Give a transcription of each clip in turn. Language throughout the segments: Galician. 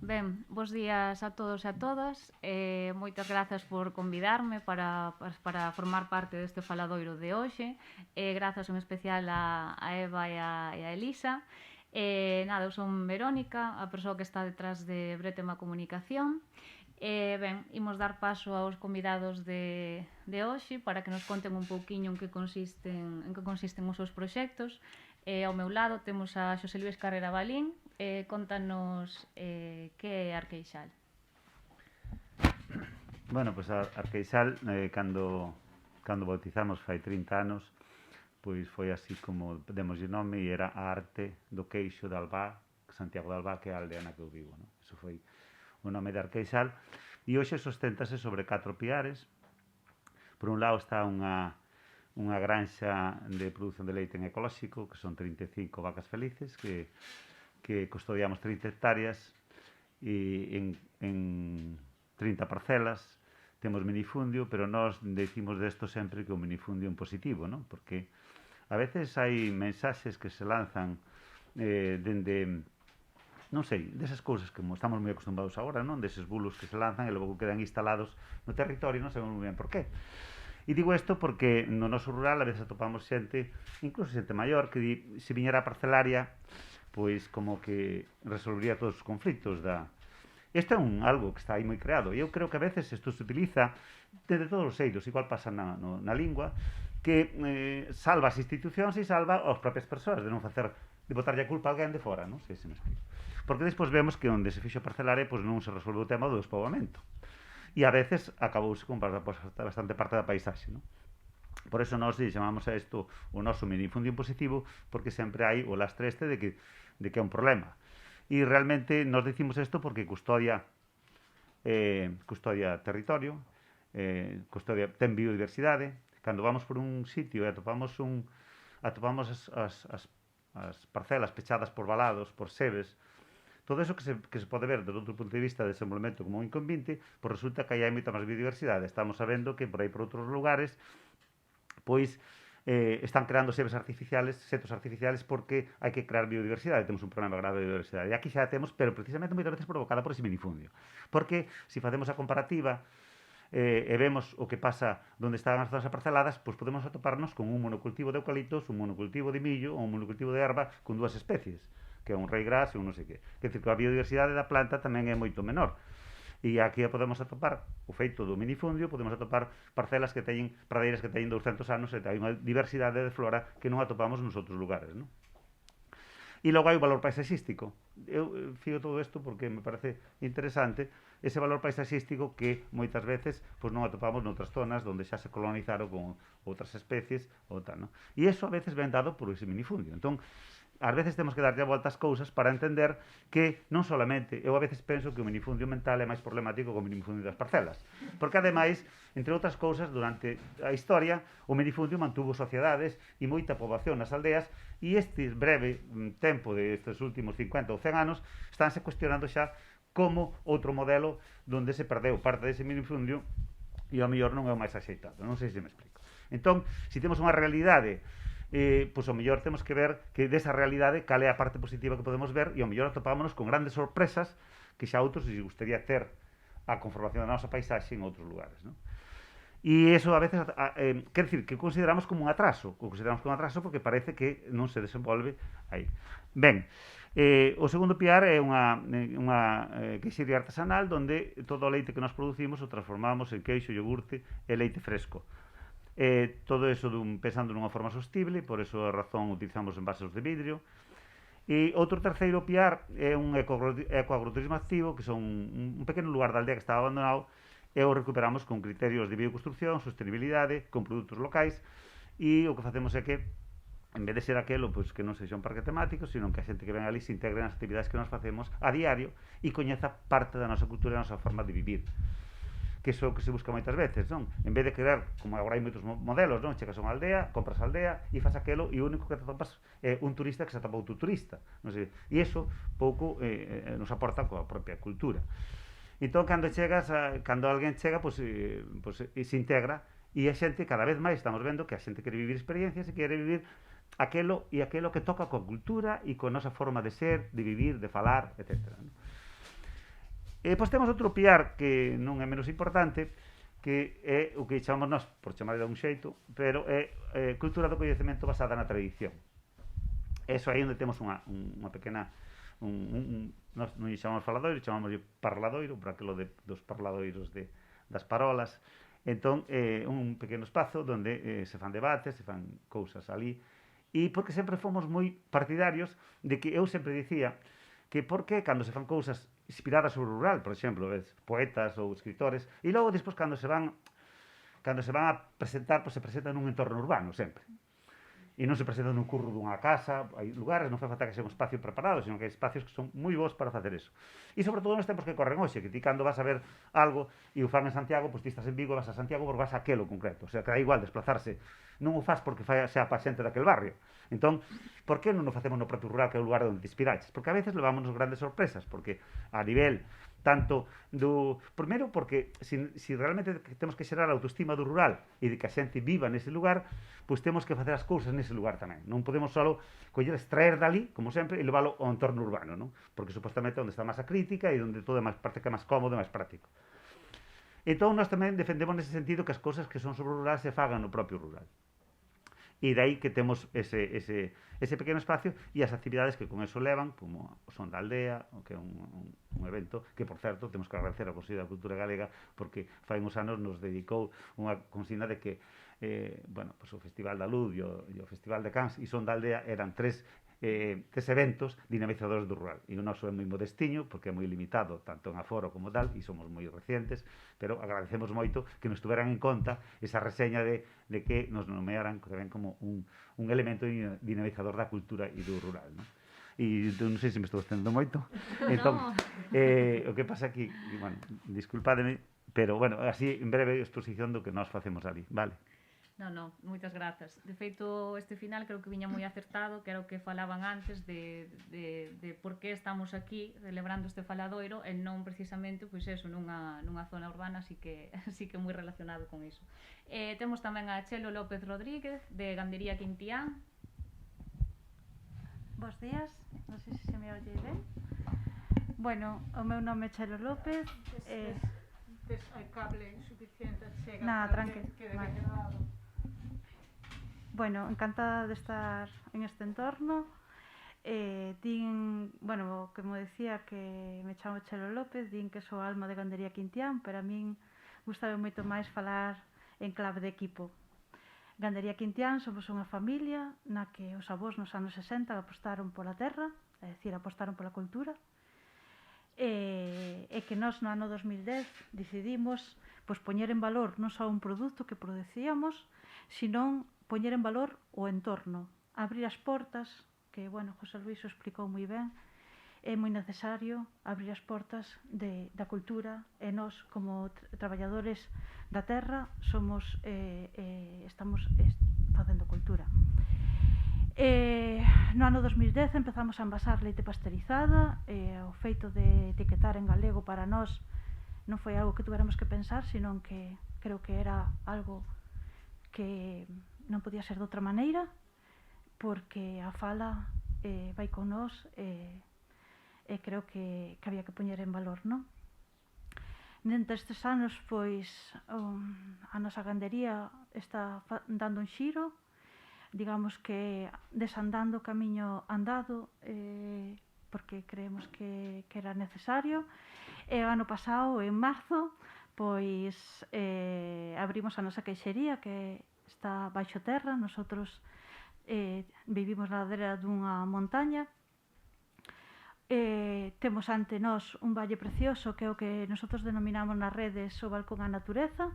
Ben, bos días a todos e a todas. Moitas grazas por convidarme para formar parte deste faladoiro de hoxe. Grazas en especial a Eva e a Elisa. Nada, eu son Verónica, a persoa que está detrás de Bretema Comunicación. Ben, imos dar paso aos convidados de hoxe para que nos conten un pouquiño en que consisten os seus proxectos. Ao meu lado temos a Xosé Luis Carrera Balín. Contanos que é Arqueixal. Bueno, pois a Arqueixal, cando bautizamos fai 30 anos, pois foi así como demos o nome e era a arte do queixo de Albá, Santiago de Albá, que é a aldea na que eu vivo, non? Eso foi o nome de Arqueixal. E hoxe susténtase sobre 4 piares. Por un lado está unha granxa de produción de leite en ecolóxico, que son 35 vacas felices, que custodiamos 30 hectáreas e en 30 parcelas. Temos minifundio, pero nós decimos desto sempre que o minifundio é un positivo, non? Porque a veces hai mensaxes que se lanzan dende, non sei, desas cousas que estamos moi acostumbrados agora, non? Deses bulos que se lanzan e logo quedan instalados no territorio, non sabemos moi ben por qué. E digo isto porque no noso rural a veces atopamos xente, incluso xente maior, que di, se viñera a parcelaria, pois como que resolvería todos os conflitos da... Isto é algo que está aí moi creado. E eu creo que a veces isto se utiliza desde todos os eidos, igual pasa na lingua, que salva as institucións e salva as propias persoas de non facer, de botarlle a culpa a alguén de fora, non sei se me explico. Porque despois vemos que onde se fixo parcelaria, pois non se resolve o tema do despoboamento. E a veces acabouse con bastante parte da paisaxe, non? Por eso nós chamamos a isto o noso minifundio impositivo, porque sempre hai o lastre este de que é un problema. E realmente nos decimos isto porque custodia territorio, ten biodiversidade. Cando vamos por un sitio e atopamos as parcelas pechadas por valados, por sebes, todo eso que se pode ver desde outro punto de vista de desenvolvemento como un inconvinte, pois resulta que aí hai moita máis biodiversidade. Estamos sabendo que por aí por outros lugares pois están creando setos artificiales porque hai que crear biodiversidade, temos un problema grave de biodiversidade. E aquí xa a temos, pero precisamente moitas veces provocada por ese minifundio. Porque se facemos a comparativa e vemos o que pasa onde están as zonas parceladas, pois podemos atoparnos con un monocultivo de eucaliptos, un monocultivo de millo ou un monocultivo de erva con dúas especies, que é un rei gras e un non sei que. Quer dizer que a biodiversidade da planta tamén é moito menor. E aquí podemos atopar o feito do minifundio, podemos atopar parcelas que teñen, pradeiras que teñen 200 anos e hai unha diversidade de flora que non atopamos nos outros lugares, non? E logo hai o valor paisaxístico. Eu fío todo isto porque me parece interesante ese valor paisaxístico que moitas veces pois non atopamos noutras zonas onde xa se colonizaron con outras especies ou tal, non? E iso a veces ven dado por ese minifundio. Entón, ás veces temos que darlle a volta as cousas para entender que non solamente, eu a veces penso que o minifundio mental é máis problemático que o minifundio das parcelas, porque ademais, entre outras cousas, durante a historia o minifundio mantuvo sociedades e moita poboación nas aldeas, e este breve tempo destes últimos 50 ou 100 anos estánse cuestionando xa como outro modelo donde se perdeu parte dese minifundio e ao mellor non é o máis axeitado, non sei se me explico. Entón, se temos unha realidade pois ao mellor temos que ver que desa realidade cal é a parte positiva que podemos ver e ao mellor atopámonos con grandes sorpresas que xa outros lles gustaría ter a conformación da nosa paisaxe en outros lugares, non? E iso a veces quer dicir que consideramos como un atraso, porque parece que non se desenvolve aí. Ben, o segundo piar é unha queixería artesanal onde todo o leite que nós producimos o transformamos en queixo, iogurte e leite fresco. Todo eso pensando nunha forma sostible, por eso a razón utilizamos envases de vidrio. E outro terceiro piar é un ecoagroturismo activo, que son un pequeno lugar da aldea que estaba abandonado, e o recuperamos con criterios de bioconstrucción, sostenibilidade, con produtos locais, e o que facemos é que en vez de ser aquelo pois, que non sexa un parque temático, sino que a xente que ven ali se integre nas actividades que nós facemos a diario e coñeza parte da nosa cultura e da nosa forma de vivir, que iso é o que se busca moitas veces, non? En vez de crear, como agora hai moitos modelos, non? Chegas a unha aldea, compras a aldea e faz aquelo e o único que te topas é un turista que se atopa outro turista, non sei. E iso pouco nos aporta coa propia cultura. Entón, cando alguén chega, pois se integra e a xente, cada vez máis estamos vendo que a xente quere vivir experiencias e quere vivir aquelo que toca coa cultura e coa nosa forma de ser, de vivir, de falar, etc. Non? E depois temos outro piar que non é menos importante, que é o que chamamos nós, por chamar de un xeito, pero é cultura do coñecemento basada na tradición. Eso aí onde temos unha pequena nós non lle chamamos faladoiro, chamamos parladoiro, por aquilo dos parladoiros das parolas. Entón, un pequeno espazo onde se fan debates, se fan cousas ali, e porque sempre fomos moi partidarios de que eu sempre dicía que porque cando se fan cousas inspiradas sobre o rural, por exemplo, poetas ou escritores, e logo despois cando se van a presentar, pois se presentan nun entorno urbano sempre. E non se presenta nun curro dunha casa, hai lugares, non fai falta que sea un espacio preparado, sino que hai espacios que son moi bons para facer eso. E sobre todo nos tempos que corren hoxe, que ti cando vas a ver algo e o fan en Santiago, pois ti estás en Vigo e vas a Santiago porque vas a aquelo concreto. O sea, que dá igual desplazarse. Non o fas porque sea pa xente daquel barrio. Entón, por que non o facemos no propio rural, que é o lugar onde te inspiraches? Porque a veces levámonos grandes sorpresas, porque a nivel tanto do... Primeiro, porque si realmente temos que xerar a autoestima do rural e de que a xente viva nese lugar, pois temos que facer as cousas nese lugar tamén. Non podemos só coller, extraer dali, como sempre, e leválo ao entorno urbano, non? Porque supostamente é onde está máis a crítica e onde todo é máis, parte que é máis cómodo e máis práctico. Entón, nós tamén defendemos nese sentido que as cousas que son sobre o rural se fagan no propio rural. E dai que temos ese pequeno espacio e as actividades que con eso levan, como o Son da Aldea, que é un evento que, por certo, temos que agradecer ao Consello da Cultura Galega porque fai uns anos nos dedicou unha consigna de que pues o Festival da Luz e o Festival de Cans e Son da Aldea eran tres eventos dinamizadores do rural. E o noso é moi modestiño, porque é moi limitado, tanto en aforo como tal, e somos moi recientes, pero agradecemos moito que nos tuveran en conta esa reseña de que nos nomearan tamén como un elemento dinamizador da cultura e do rural, non? E non sei se me estou estendo moito. Entón, o que pasa aquí, bueno, disculpademe, pero, bueno, así, en breve exposición do que nós facemos ali, vale? Non, moitas grazas. De feito, este final creo que viña moi acertado, que era o que falaban antes de por que estamos aquí celebrando este faladoiro e non precisamente, pois eso, nunha zona urbana, así que moi relacionado con iso. Temos tamén a Chelo López Rodríguez, de Gandería Quintián. Bos días, non sei se me oye ben. Bueno, o meu nome é Chelo López. Hai cable insuficiente, chega. Nada, tranquilo. Vale. Bueno, encantada de estar en este entorno. Bueno, como decía, que me chamo Chelo López, din que sou alma de Gandería Quintián, pero a min gustaba moito máis falar en clave de equipo. Gandería Quintián somos unha familia na que os avós nos anos 60 apostaron pola terra, é dicir, apostaron pola cultura, e que nós no ano 2010 decidimos poñer en valor non só un produto que producíamos, senón poñer en valor o entorno, abrir as portas, que, bueno, José Luis o explicou moi ben, é moi necesario abrir as portas da cultura, e nós, como traballadores da terra, estamos facendo cultura. No ano 2010 empezamos a envasar leite pasteurizada, o feito de etiquetar en galego para nós non foi algo que tuveramos que pensar, senón que creo que era algo que non podía ser de outra maneira, porque a fala vai con nós e creo que había que poñer en valor, non? Dentro destes anos, pois, a nosa gandería está dando un xiro, digamos que desandando o camiño andado, porque creemos que era necesario. E o ano pasado, en marzo, pois abrimos a nosa queixería, que está baixo terra. Nosotros vivimos na ladera dunha montaña. Temos ante nós un valle precioso, que é o que nosotros denominamos nas redes o balcón á natureza.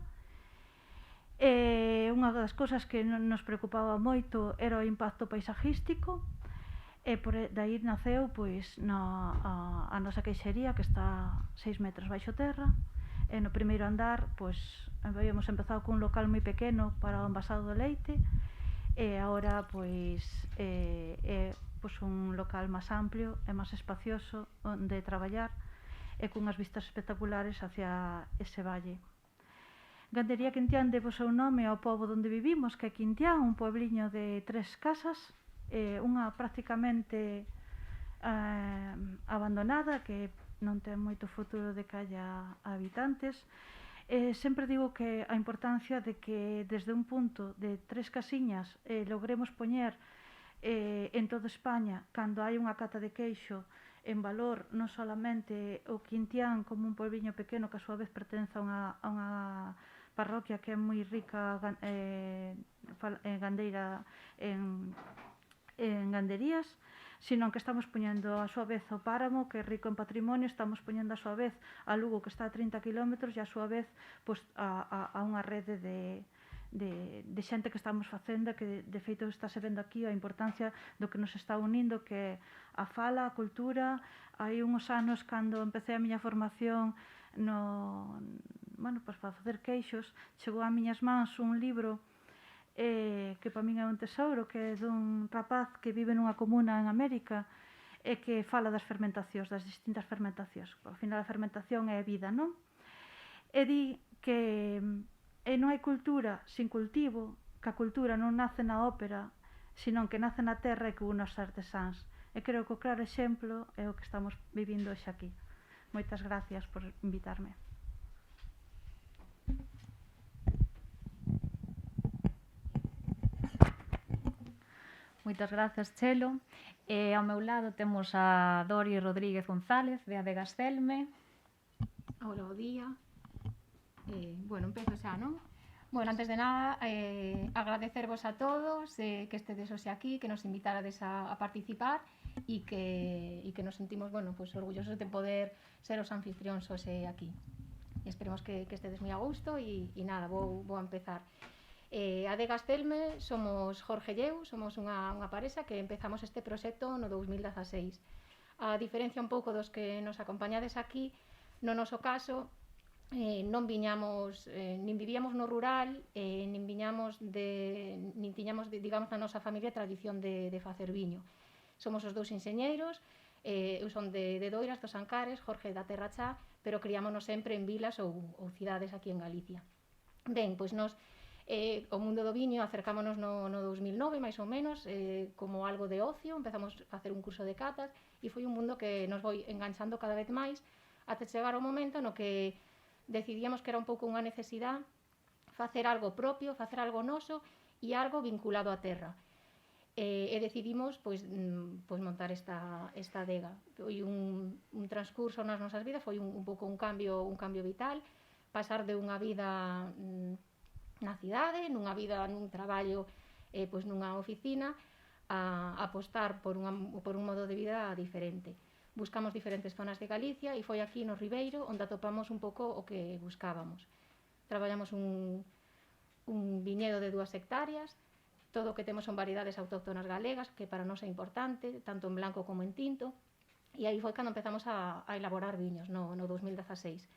Unha das cousas que nos preocupaba moito era o impacto paisajístico, e daí naceu pois a nosa queixería, que está 6 metros baixo terra. E no primeiro andar, pois, habíamos empezado cun local moi pequeno para o envasado do leite, e agora, pois, é un local máis amplio e máis espacioso onde traballar, e cunhas vistas espectaculares hacia ese valle. Gandería Quintián debe o seu nome ao pobo onde vivimos, que é Quintián, un puebliño de 3 casas, unha prácticamente abandonada, que non ten moito futuro de que haya habitantes. Sempre digo que a importancia de que desde un punto de 3 casiñas logremos poñer en toda España, cando hai unha cata de queixo, en valor non solamente o Quintián como un polviño pequeno que a súa vez pertence a unha parroquia que é moi rica gandeira en ganderías, sino que estamos poñendo a súa vez o Páramo, que é rico en patrimonio, estamos poñendo a súa vez a Lugo, que está a 30 km, e a súa vez pois, a unha rede de xente que estamos facendo, que de feito está se vendo aquí a importancia do que nos está unindo, que é a fala, a cultura. Hai uns anos, cando empecé a miña formación para facer queixos, chegou a miñas mans un libro que para min é un tesouro, que é dun rapaz que vive nunha comuna en América e que fala das fermentacións, das distintas fermentacións. Ao final a fermentación é vida, non? E di que non hai cultura sin cultivo, que a cultura non nace na ópera, senón que nace na terra e que une os artesáns. E creo que o claro exemplo é o que estamos vivindo hoxe aquí. Moitas gracias por invitarme. Moitas grazas, Chelo. Ao meu lado temos a Dori Rodríguez González, de Adegas Celme. Hola, bo día. Empezo xa, non? Antes de nada, agradecervos a todos que estedes hoxe aquí, que nos invitarades a participar e que nos sentimos, orgullosos de poder ser os anfitrións hoxe aquí. Esperemos que estedes moi a gusto e nada, vou a empezar. Adegas Celme somos Jorge e eu, somos unha parexa que empezamos este proxecto no 2016. A diferencia un pouco dos que nos acompañades aquí, no noso caso, non viñamos, nin vivíamos no rural, nin tiñamos, digamos, na nosa familia tradición de facer viño. Somos os dous enxeñeiros, eu son de Doiras, dos Ancares, Jorge da Terra Chá, pero criámonos sempre en vilas ou cidades aquí en Galicia. Ben, pois nos o mundo do viño acercámonos no 2009, máis ou menos, como algo de ocio, empezamos a facer un curso de catas e foi un mundo que nos foi enganchando cada vez máis até chegar ao momento no que decidíamos que era un pouco unha necesidade facer algo propio, facer algo noso e algo vinculado á terra. E decidimos montar esta adega. Foi un transcurso nas nosas vidas, foi un pouco un cambio vital, pasar de unha vida na cidade, nunha vida nun traballo nunha oficina, a apostar por un modo de vida diferente. Buscamos diferentes zonas de Galicia e foi aquí no Ribeiro onde atopamos un pouco o que buscábamos. Traballamos un viñedo de 2 hectáreas, todo o que temos son variedades autóctonas galegas, que para nós é importante, tanto en blanco como en tinto, e aí foi cando empezamos a elaborar viños no 2016.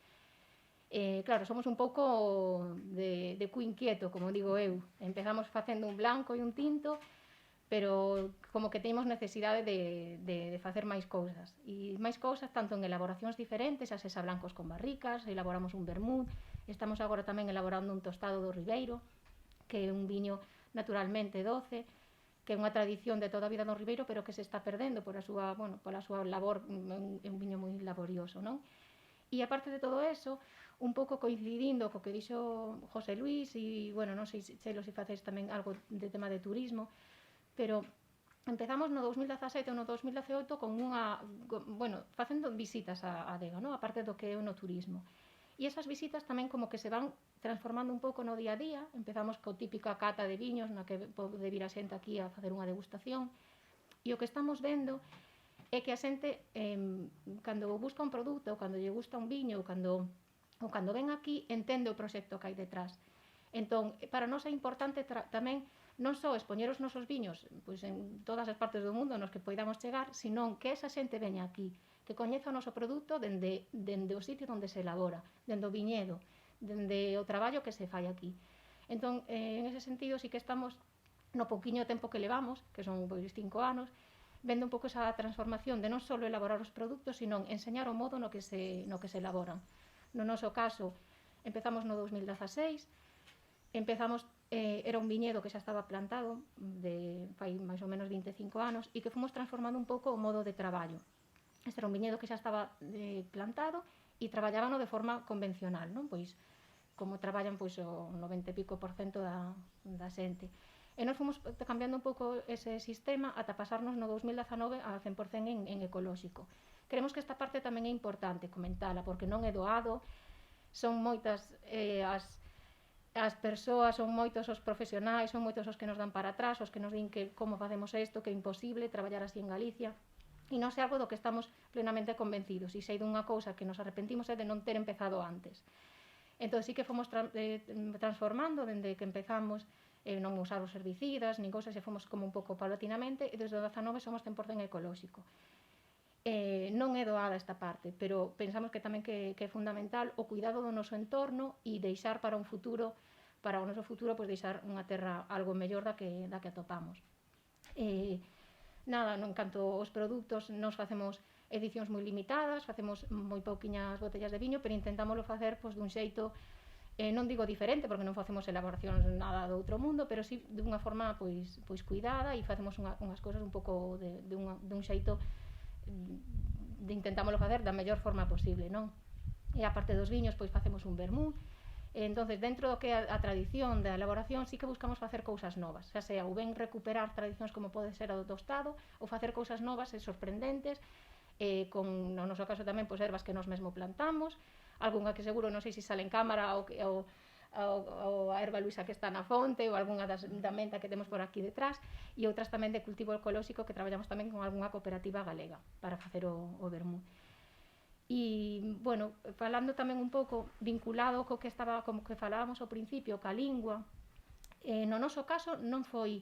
Claro, somos un pouco de cu inquieto, como digo eu. Empezamos facendo un blanco e un tinto, pero como que temos necesidade de facer máis cousas. E máis cousas tanto en elaboracións diferentes, xa sexa blancos con barricas, elaboramos un vermut, estamos agora tamén elaborando un tostado do Ribeiro, que é un viño naturalmente doce, que é unha tradición de toda a vida no Ribeiro, pero que se está perdendo pola súa labor, é un viño moi laborioso, non? E aparte de todo eso, un pouco coincidindo co que dixo José Luis, e, non sei, Chelo, se facedes tamén algo de tema de turismo, pero empezamos no 2017 ou no 2018 facendo visitas á adega, aparte do que é no turismo. E esas visitas tamén como que se van transformando un pouco no día a día. Empezamos co típica cata de viños, na que pode vir a xente aquí a facer unha degustación. E o que estamos vendo é que a xente, cando busca un produto, ou cando lle gusta un viño, ou cando ven aquí, entende o proxecto que hai detrás. Entón, para nós é importante tamén non só expoñer os nosos viños en todas as partes do mundo nos que poidamos chegar, senón que esa xente veña aquí, que coñeza o noso produto dende o sitio onde se elabora, dende o viñedo, dende o traballo que se fai aquí. Entón, en ese sentido, sí que estamos, no pouquiño tempo que levamos, que son 5 anos, vendo un pouco esa transformación de non só elaborar os produtos, senón enseñar o modo no que se elaboran. No noso caso, empezamos no 2016, era un viñedo que xa estaba plantado fai máis ou menos 25 anos e que fomos transformando un pouco o modo de traballo. Este era un viñedo que xa estaba plantado e traballábano de forma convencional, non? Pois como traballan pois o 90 e pico % da xente. E nós fomos cambiando un pouco ese sistema ata pasarnos no 2019 a 100% en ecolóxico. Creemos que esta parte tamén é importante comentala, porque non é doado, son moitas as persoas, son moitos os profesionais, son moitos os que nos dan para atrás, os que nos din que como facemos isto, que é imposible traballar así en Galicia, e non é algo do que estamos plenamente convencidos, e sei dunha cousa que nos arrepentimos é de non ter empezado antes. Entón, sí que fomos transformando dende que empezamos, non usar os herbicidas, nin cousas, e fomos como un pouco paulatinamente, e desde o 19 somos 100% ecolóxico. Non é doada esta parte, pero pensamos que tamén que é fundamental o cuidado do noso entorno e deixar para un futuro, para o noso futuro, pois deixar unha terra algo mellor da que atopamos. Nada, en canto aos produtos, nos facemos edicións moi limitadas, facemos moi pouquiñas botellas de viño, pero intentámoslo facer pois, dun xeito, non digo diferente, porque non facemos elaboracións nada do outro mundo, pero sí dunha forma pois cuidada, e facemos unhas cousas un pouco dun xeito de intentámoslo facer da mellor forma posible, non? E a parte dos viños, pois facemos un vermú. Entonces, dentro do que é a tradición da elaboración, sí que buscamos facer cousas novas, xa sea ou ben recuperar tradicións como pode ser a do tostado, ou facer cousas novas e sorprendentes, con, no noso caso tamén, pois ervas que nós mesmo plantamos, algunha que seguro, non sei se sale en cámara, ou a erva luisa que está na fonte, ou algunha da menta que temos por aquí detrás, e outras tamén de cultivo ecolóxico que traballamos tamén con algunha cooperativa galega para facer o vermú. E, bueno, falando tamén un pouco vinculado co que estaba, como que falábamos ao principio, ca lingua, no noso caso non foi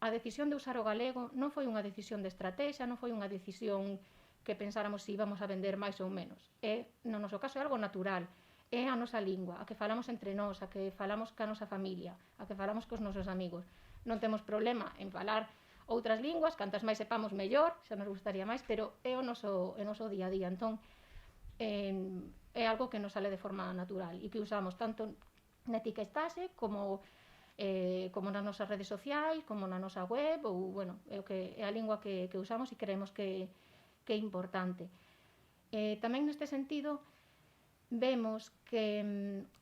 a decisión de usar o galego, non foi unha decisión de estrategia, non foi unha decisión que pensáramos se íbamos a vender máis ou menos. No noso caso é algo natural, é a nosa lingua, a que falamos entre nós, a que falamos ca nosa familia, a que falamos cos nosos amigos. Non temos problema en falar outras linguas, cantas máis sepamos mellor, xa nos gustaría máis, pero é o noso día a día. Entón, é algo que nos sale de forma natural e que usamos tanto na etiquetaxe como nas nosas redes sociais, como na nosa web, ou, bueno, é a lingua que usamos e creemos que é importante. Tamén neste sentido, vemos que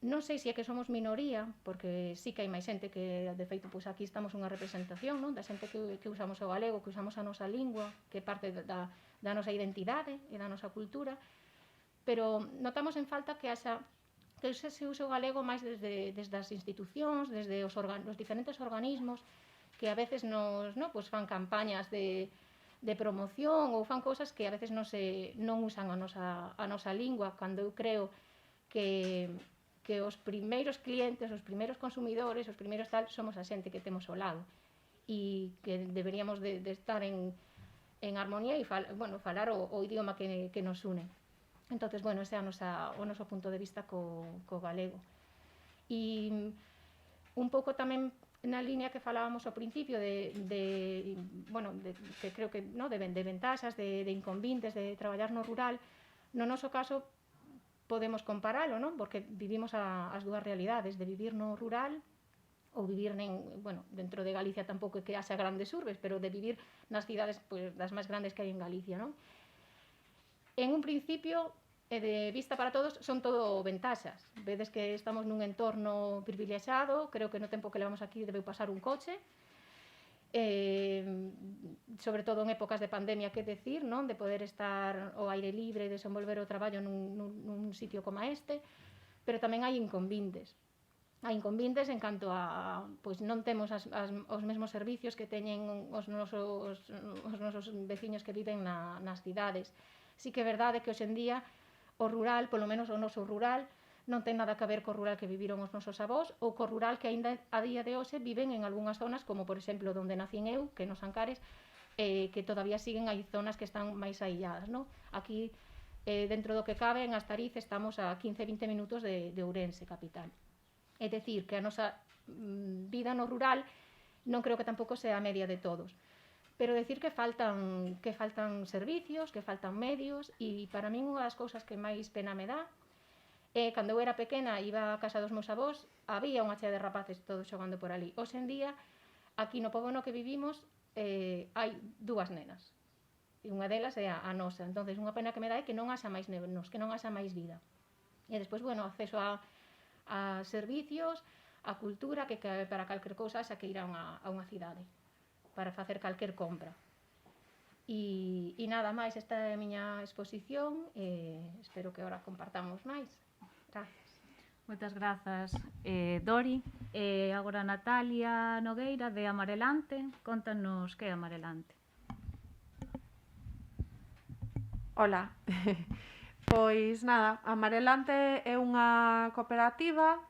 non sei se é que somos minoría, porque sí que hai máis xente que, de feito, pois aquí estamos unha representación, non? Da xente que usamos o galego, que usamos a nosa lingua, que é parte da nosa identidade e da nosa cultura, pero notamos en falta que se use o galego máis desde as institucións, desde os diferentes organismos, que a veces pues fan campañas de promoción ou fan cousas que a veces non usan a nosa lingua, cando eu creo que os primeiros clientes, os primeiros consumidores, os primeiros tal, somos a xente que temos ao lado, e que deberíamos de estar en armonía e falar o idioma que nos une. Entonces, bueno, ese é o noso punto de vista co galego. E un pouco tamén na línea que falábamos ao principio que creo que de ventaxas, de inconvintes, de traballar no rural, no noso caso podemos comparalo, non? Porque vivimos as dúas realidades, de vivir no rural ou vivir dentro de Galicia tampouco é que haxa grandes urbes, pero de vivir nas cidades das máis grandes que hai en Galicia, non? En un principio, de vista para todos, son todo ventaxas. Vedes que estamos nun entorno privilexiado, creo que no tempo que levamos aquí debeu pasar un coche, sobre todo en épocas de pandemia, que decir, non? De poder estar ao aire libre, desenvolver o traballo nun sitio como este, pero tamén hai inconvintes. Hai inconvintes en canto a, pois non temos os mesmos servicios que teñen os nosos veciños que viven nas cidades. Sí que é verdade que hoxe en día o rural, polo menos o noso rural, non ten nada que ver co rural que viviron os nosos avós ou co rural que aínda a día de hoxe viven en algunhas zonas, como por exemplo onde nacín eu, que nos Ancares, que todavía siguen hai zonas que están máis ailladas, non? Aquí, dentro do que cabe, en Astariz estamos a 15-20 minutos de Ourense, capital. É dicir, que a nosa vida no rural non creo que tampouco sea a media de todos. Pero decir que faltan servicios, que faltan medios, e para min unha das cousas que máis pena me dá é cando eu era pequena, iba a casa dos meus avós, había unha chea de rapaces todos xogando por ali. Hoxe en día, aquí no pobo no que vivimos, hai 2 nenas. unha delas é a nosa. Entonces, unha pena que me dá é que non haxa máis nenos, que non haxa máis vida. E despois, bueno, acceso a servicios, a cultura, que para calquer cousa xa que ir a unha cidade para facer calquer compra. E nada máis, esta é a miña exposición, espero que ahora compartamos máis. Gracias. Moitas grazas, Dori. Agora Natalia Nogueira, de Amarelante. Contanos que é Amarelante. Ola. Pois nada, Amarelante é unha cooperativa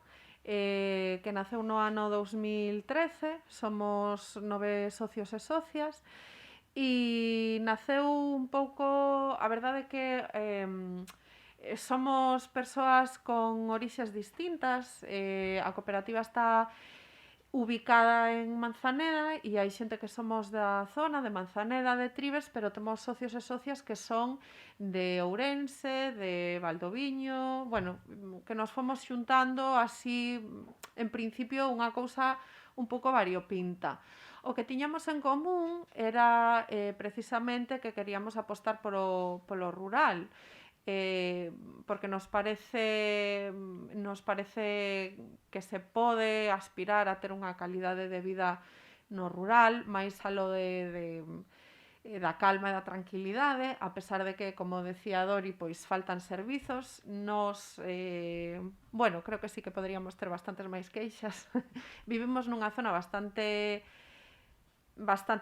que naceu no ano 2013, somos 9 socios e socias, e naceu un pouco, a verdade é que somos persoas con orixes distintas, a cooperativa está ubicada en Manzaneda e hai xente que somos da zona de Manzaneda, de Trives, pero temos socios e socias que son de Ourense, de Valdoviño, bueno, que nos fomos xuntando así, en principio, unha cousa un pouco variopinta. O que tiñamos en común era precisamente que queríamos apostar polo rural, porque nos parece que se pode aspirar a ter unha calidade de vida no rural, máis alo da calma e da tranquilidade, a pesar de que, como decía Dori, pois faltan servizos. Nos, bueno, creo que sí que poderíamos ter bastantes máis queixas. Vivimos nunha zona bastante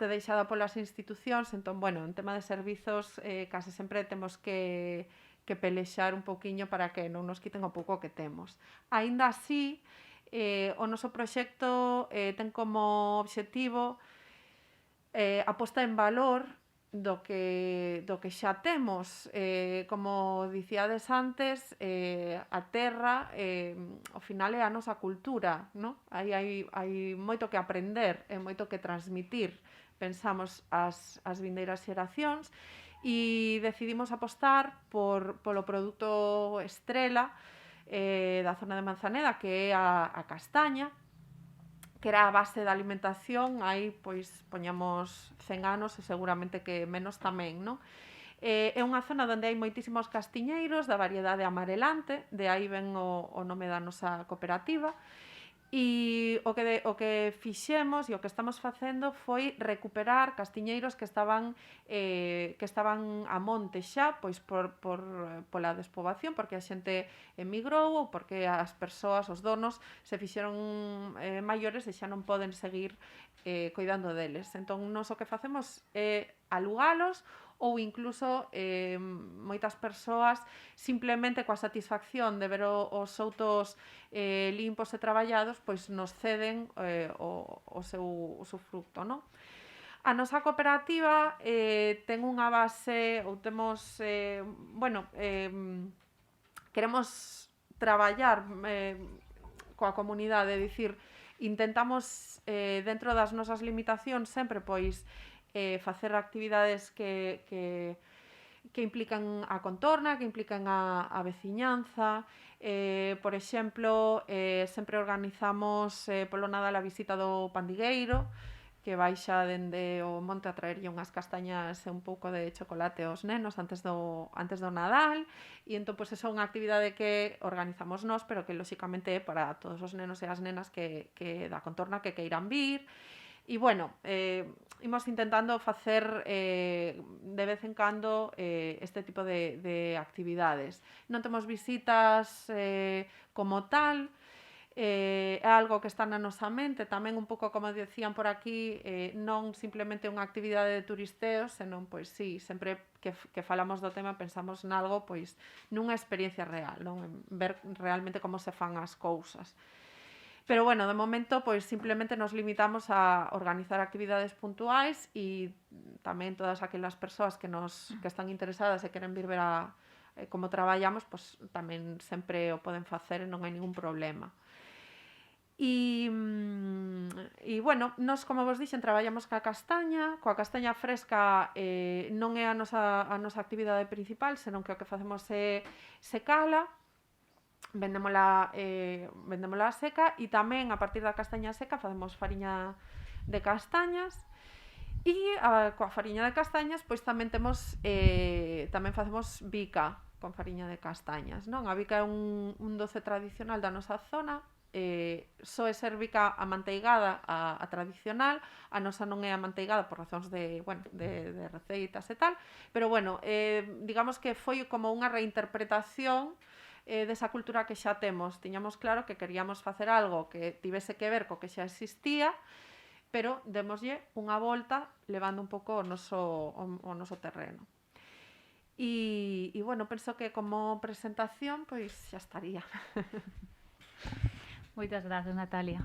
deixada polas institucións, entón, bueno, en tema de servizos case sempre temos que pelexar un pouquiño para que non nos quiten o pouco que temos. Aínda así, o noso proxecto ten como obxectivo a posta en valor do que xa temos. Como dicíades antes, a terra ao final é a nosa cultura, non? Hai moito que aprender e moito que transmitir, pensamos, as vindeiras xeracións, e decidimos apostar polo produto estrela da zona de Manzaneda, que é a castaña, que era a base da alimentación. Aí, pois, poñamos 100 anos e seguramente que menos tamén, non? É unha zona onde hai moitísimos castiñeiros da variedade Amarelante, de aí ven o nome da nosa cooperativa. E o que fixemos e o que estamos facendo foi recuperar castiñeiros que estaban a monte xa, pois pola despoboación, porque a xente emigrou ou porque as persoas, os donos, se fixeron maiores e xa non poden seguir coidando deles. Entón, nós o que facemos é alugalos, ou incluso moitas persoas simplemente coa satisfacción de ver os soutos limpos e traballados, pois nos ceden o seu fruto, non? A nosa cooperativa ten unha base, ou temos, queremos traballar coa comunidade, é dicir, intentamos dentro das nosas limitacións sempre, pois, facer actividades que implican a contorna, que implican a veciñanza. Por exemplo, sempre organizamos polo Nadal a visita do pandigueiro, que baixa dende o monte a traerlle unhas castañas e un pouco de chocolate aos nenos antes do Nadal, e entón, pois, esa é unha actividade que organizamos nós, pero que, lóxicamente, é para todos os nenos e as nenas que da contorna que queiran vir. E, bueno, imos intentando facer de vez en cando este tipo de actividades. Non temos visitas como tal, é algo que está na nosa mente, tamén un pouco como decían por aquí, non simplemente unha actividade de turisteo, senón, pois, sí, sempre que falamos do tema pensamos nalgo, pois, nunha experiencia real, non? En ver realmente como se fan as cousas. Pero, bueno, de momento, pois, simplemente nos limitamos a organizar actividades puntuais, e tamén todas aquelas persoas que están interesadas e queren vir ver como traballamos, pois, tamén sempre o poden facer e non hai ningún problema. E, bueno, nós, como vos dixen, traballamos coa castaña fresca. Non é a nosa actividade principal, senón que o que facemos é secala, vendémola a seca, e tamén a partir da castaña seca facemos fariña de castañas. E coa fariña de castañas, pois tamén temos tamén facemos bica con fariña de castañas, non? A bica é un doce tradicional da nosa zona, soe ser bica amanteigada a tradicional, a nosa non é amanteigada por razóns de receitas e tal, pero bueno, digamos que foi como unha reinterpretación desa cultura que xa temos. Tiñamos claro que queríamos facer algo que tivese que ver co que xa existía, pero démoslle unha volta levando un pouco o noso terreno. E bueno, penso que como presentación, pois xa estaría. Moitas grazas, Natalia.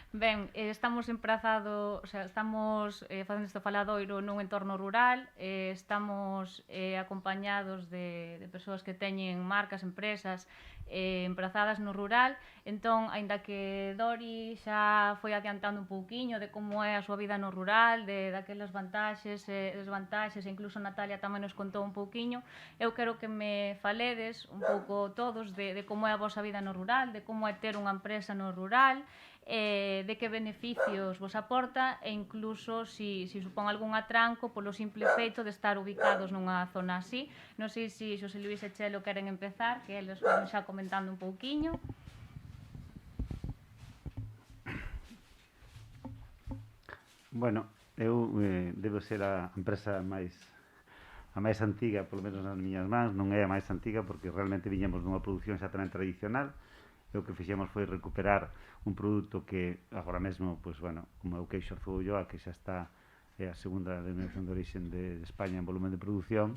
Ben, estamos estamos facendo este faladoiro nun entorno rural, estamos acompañados de persoas que teñen marcas, empresas emprazadas no rural, entón, aínda que Dori xa foi adiantando un pouquiño de como é a súa vida no rural, daquelas vantaxes e desvantaxes, e incluso Natalia tamén nos contou un pouquiño, eu quero que me faledes un pouco todos de como é a vosa vida no rural, de como é ter unha empresa no rural, de que beneficios vos aporta e incluso si supón algún atranco polo simple feito de estar ubicados nunha zona así. Non sei se Xosé Luís e Chelo queren empezar, que eles foron xa comentando un pouquiño. Bueno, eu debo ser a empresa máis antiga, polo menos nas miñas mans, non é a máis antiga porque realmente viñamos dunha produción xa tamén tradicional. E o que fixemos foi recuperar un produto que agora mesmo, pois, bueno, como é o queixo azul Ulloa, que xa está a segunda denominación de origen de España en volumen de produción,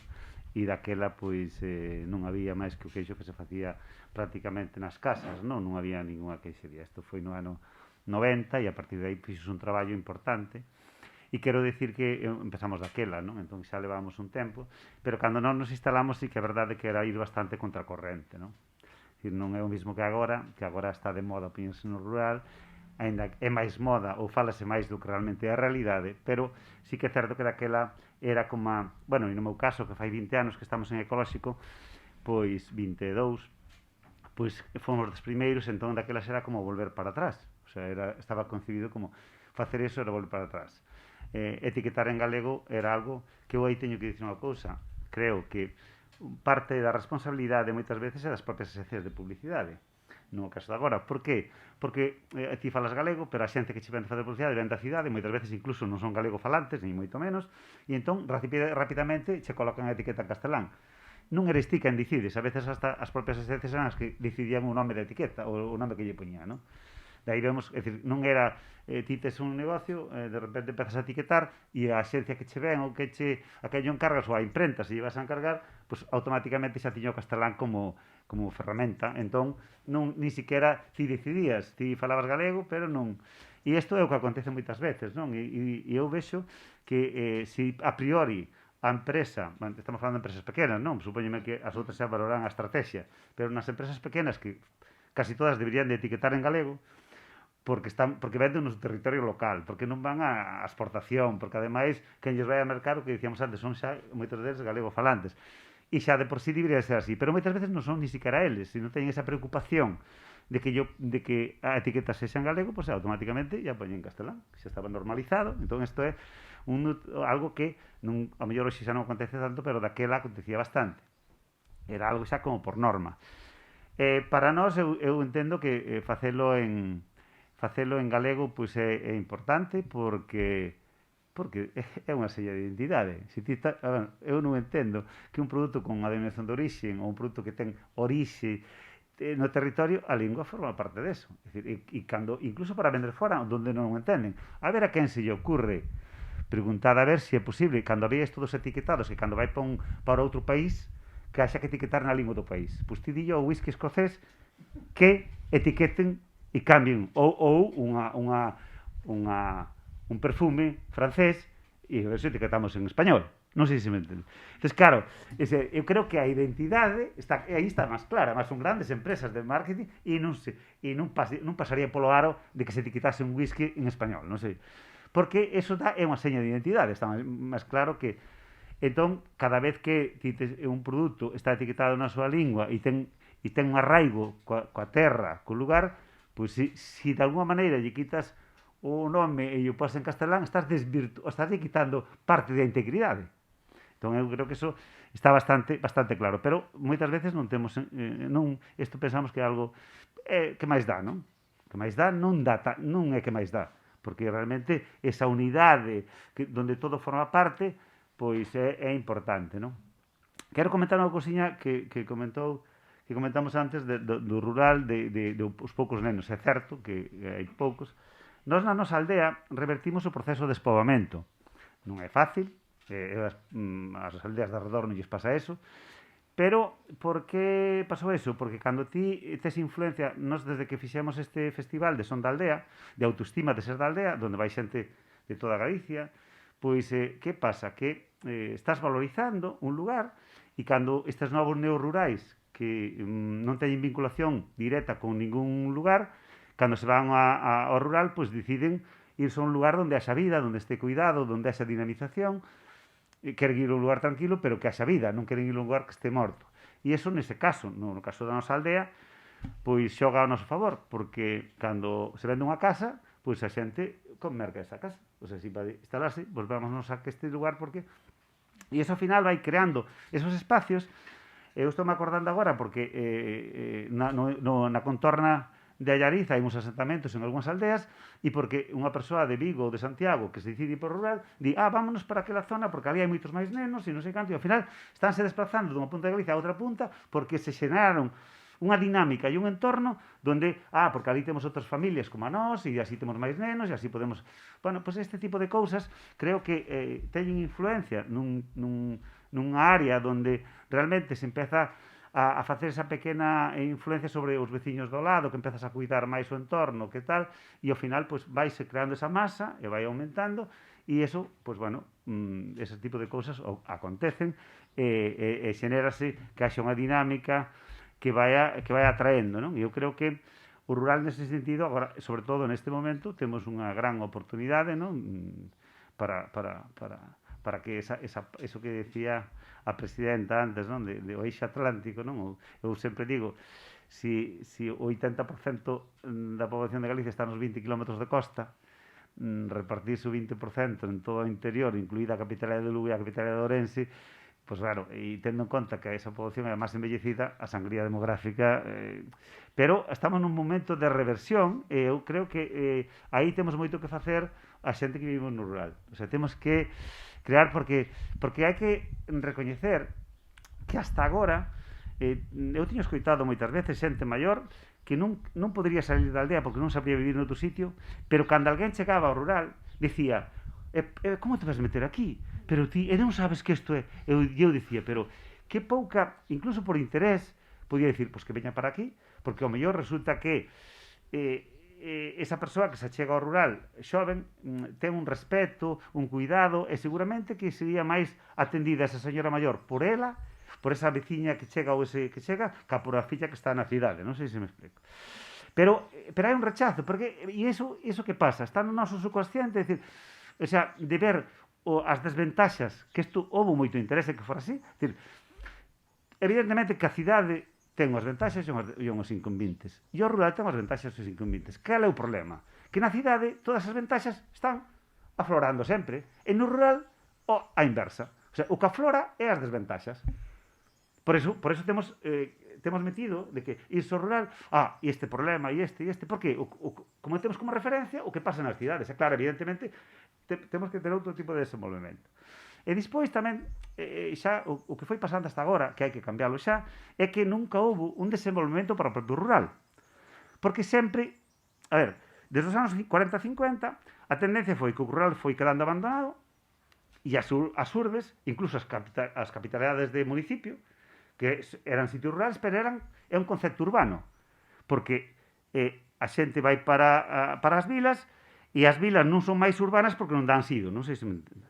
e daquela, pois, non había máis que o queixo que se facía prácticamente nas casas, non había ninguna queixería. Isto foi no ano 90 e a partir de aí fixos un traballo importante. E quero dicir que empezamos daquela, non? Entón xa levamos un tempo, pero cando non nos instalamos sí que a verdade que era ir bastante contracorrente, non? Non é o mesmo que agora está de moda poñerse no rural, aínda é máis moda ou fálase máis do que realmente é a realidade, pero sí que é certo que daquela era como, bueno, e no meu caso, que fai 20 anos que estamos en ecolóxico, pois 22, pois fomos dos primeiros, entón daquela era como volver para atrás, o sea, estaba concebido como facer eso era volver para atrás. Etiquetar en galego era algo que eu aí teño que dicir unha cousa, creo que parte da responsabilidade moitas veces é das propias agencias de publicidade, no caso de agora. Por qué? Porque ti falas galego, pero a xente que che ven facer publicidade ven da cidade, moitas veces incluso non son galego falantes, ni moito menos, e entón rapidamente che colocan a etiqueta en castelán. Non eres ti quen decides, a veces hasta as propias agencias eran as que decidían o nome da etiqueta, o nome que lle poñía, non? De aí vemos, é dicir, non era ti tes un negocio, de repente empezas a etiquetar e a xencia que che ven ou que a que lle encargas ou a imprenta se lle vas a encargar, pues automáticamente xa tiño o castelán como ferramenta, entón ni siquiera ti decidías, ti falabas galego, pero non. E isto é o que acontece moitas veces, non? E eu vexo que se a priori a empresa, estamos falando de empresas pequenas, non? Supóñeme que as outras xa valoran a estrategia, pero nas empresas pequenas que casi todas deberían de etiquetar en galego, porque venden no territorio local, porque non van a exportación, porque ademais quen lles vai a mercar o que dicíamos antes, son xa moitos deles galego falantes, e xa de por sí debería ser así, pero moitas veces non son ni siquiera eles, se non teñen esa preocupación de que a etiqueta sexa en galego, pois automáticamente ya poñen en castelán, xa estaba normalizado. Entón isto é algo que a mellor hoxe xa non acontece tanto, pero daquela acontecía bastante, era algo xa como por norma. Para nós eu entendo que facelo en galego pois é importante porque é unha sella de identidade. Eu non entendo que un produto con a denominación de orixe ou un produto que ten orixe no territorio, a lingua forma parte deso. E cando, incluso para vender fora, onde non o entenden. A ver a quen se lle ocurre preguntar a ver se é posible, cando habéis todos etiquetados, que cando vai para outro país, que haxa que etiquetar na lingua do país. Pois ti dillo o whisky escocés que etiqueten e cambien ou un perfume francés e a ver se etiquetamos en español. Non sei se me entende. Entón, claro, eu creo que a identidade aí está máis clara, mas son grandes empresas de marketing e non pasaría polo aro de que se etiquetase un whisky en español, non sei. Porque eso é unha seña de identidade, está máis claro que entón, cada vez que un produto está etiquetado na súa lingua e ten un arraigo coa terra, co lugar, pois se de alguma maneira lle quitas o nome e o pos en castelán, estás quitando parte da integridade. Entón, eu creo que eso está bastante claro. Pero moitas veces non temos, isto pensamos que é algo que máis dá, non? Que máis dá non é que máis dá. Porque realmente esa unidade donde todo forma parte, pois é importante, non? Quero comentar unha cosiña que comentamos antes do rural, dos poucos nenos. É certo que hai poucos. Nós na nosa aldea revertimos o proceso de despoboamento. Non é fácil, as aldeas de arredor non lles pasa eso, pero por que pasou eso? Porque cando ti tes influencia, nós desde que fixemos este festival de Son da Aldea, de autoestima de ser da aldea, onde vai xente de toda Galicia, pois que pasa? Que estás valorizando un lugar e cando estes novos neorrurais que non teñen vinculación directa con ningún lugar, cando se van ao rural, pois deciden irse a un lugar onde haxa vida, onde este cuidado, onde haxa dinamización, queren ir a un lugar tranquilo, pero que haxa vida, non queren ir a un lugar que este morto. E iso nese caso, no caso da nosa aldea, pois xoga ao noso favor, porque cando se vende unha casa, pois a xente conmerca esa casa. O sea, se vai instalarse, pois vámonos a este lugar, porque... E iso ao final vai creando esos espacios. Eu estou me acordando agora, porque na contorna de Allariz hai uns asentamentos en algunhas aldeas e porque unha persoa de Vigo ou de Santiago que se decide por rural di, vámonos para aquela zona porque ali hai moitos máis nenos e non sei canto, e ao final estánse desplazando dunha punta de Galicia a outra punta porque se xeraron unha dinámica e un entorno donde, porque ali temos outras familias como a nós e así temos máis nenos e así podemos... Bueno, pois este tipo de cousas creo que teñen influencia nunha área donde realmente se empeza a facer esa pequena influencia sobre os veciños do lado, que empezas a cuidar máis o entorno, que tal, e ao final, pois, vaise creando esa masa, e vai aumentando, e eso, pois, bueno, ese tipo de cousas acontecen, e xenérase que haxa unha dinámica que vai atraendo, non? E eu creo que o rural, nese sentido, agora, sobre todo neste momento, temos unha gran oportunidade, non? Para que eso que decía a presidenta antes, non? De o eixo atlántico, non? Eu sempre digo, si o 80% da poboación de Galicia está nos 20 km de costa, repartirse o 20% en todo o interior, incluída a capitalidade de Lugo e a capitalidade de Ourense, pois claro, e tendo en conta que esa poboación é a máis envellecida, a sangría demográfica... Pero estamos nun momento de reversión, e eu creo que aí temos moito que facer a xente que vivimos no rural. O sea, temos que crear, porque hai que recoñecer que hasta agora, eu tiño escoitado moitas veces xente maior que non podería salir da aldea porque non sabía vivir noutro sitio, pero cando alguén chegaba ao rural, dicía, como te vas meter aquí? Pero ti, non sabes que isto é? Eu dicía, pero que pouca, incluso por interés, podía dicir, pois que veña para aquí, porque ao mellor resulta que esa persoa que se chega ao rural xoven ten un respeto, un cuidado, e seguramente que sería máis atendida esa señora maior por ela, por esa veciña que chega ou ese que chega, ca por a filla que está na cidade, non sei se me explico. Pero hai un rechazo, porque e iso que pasa, está no noso subconsciente, decir, o sea, de ver as desventaxas, que isto houve moito interese que fora así, decir, evidentemente que a cidade ten unhas ventaxas e unhas inconvenientes. E o rural ten unhas ventaxas e unhas inconvenientes. Cal é o problema? Que na cidade todas as ventaxas están aflorando sempre. E no rural, a inversa. O sea, o que aflora é as desventaxas. Por eso temos metido de que irse ao rural, e este problema, e este, porque como temos como referencia o que pasa nas cidades. E claro, evidentemente, temos que ter outro tipo de desenvolvemento. E despois tamén, xa, o que foi pasando hasta agora, que hai que cambiarlo xa, é que nunca houve un desenvolvemento para o propio rural. Porque sempre, desde os anos 40-50, a tendencia foi que o rural foi quedando abandonado e as urbes, incluso as capitalidades de municipio, que eran sitios rurales, pero é un concepto urbano. Porque a xente vai para as vilas e as vilas non son máis urbanas porque non dan sido, non sei se me entendes.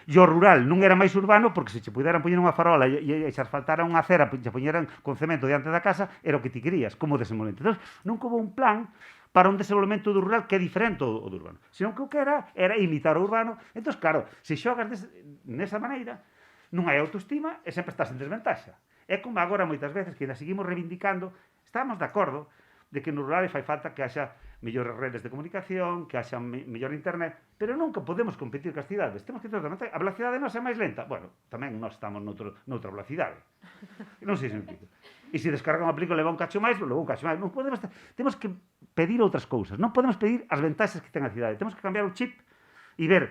E o rural non era máis urbano porque se che puderan poñer unha farola e se asfaltara unha acera e che poñeran con cemento diante da casa, era o que ti querías, como desenvolvemento. Entón, non houve un plan para un desenvolvemento do rural que é diferente ao do urbano. Senón que o que era imitar o urbano. Entón, claro, se xogas nesa maneira, non hai autoestima e sempre estás en desventaxa. É como agora moitas veces que ainda seguimos reivindicando, estamos de acordo, de que no rural fai falta que haxa mellores redes de comunicación, que haxa mellor internet, pero nunca podemos competir cas cidades. Temos que ter a velocidade nosa é máis lenta. Bueno, tamén nós estamos noutra velocidade. Non sei se me explico. E se descarga unha película leva un cacho máis, leva un cacho máis. Non podemos temos que pedir outras cousas. Non podemos pedir as ventaxas que ten a cidade. Temos que cambiar o chip e ver,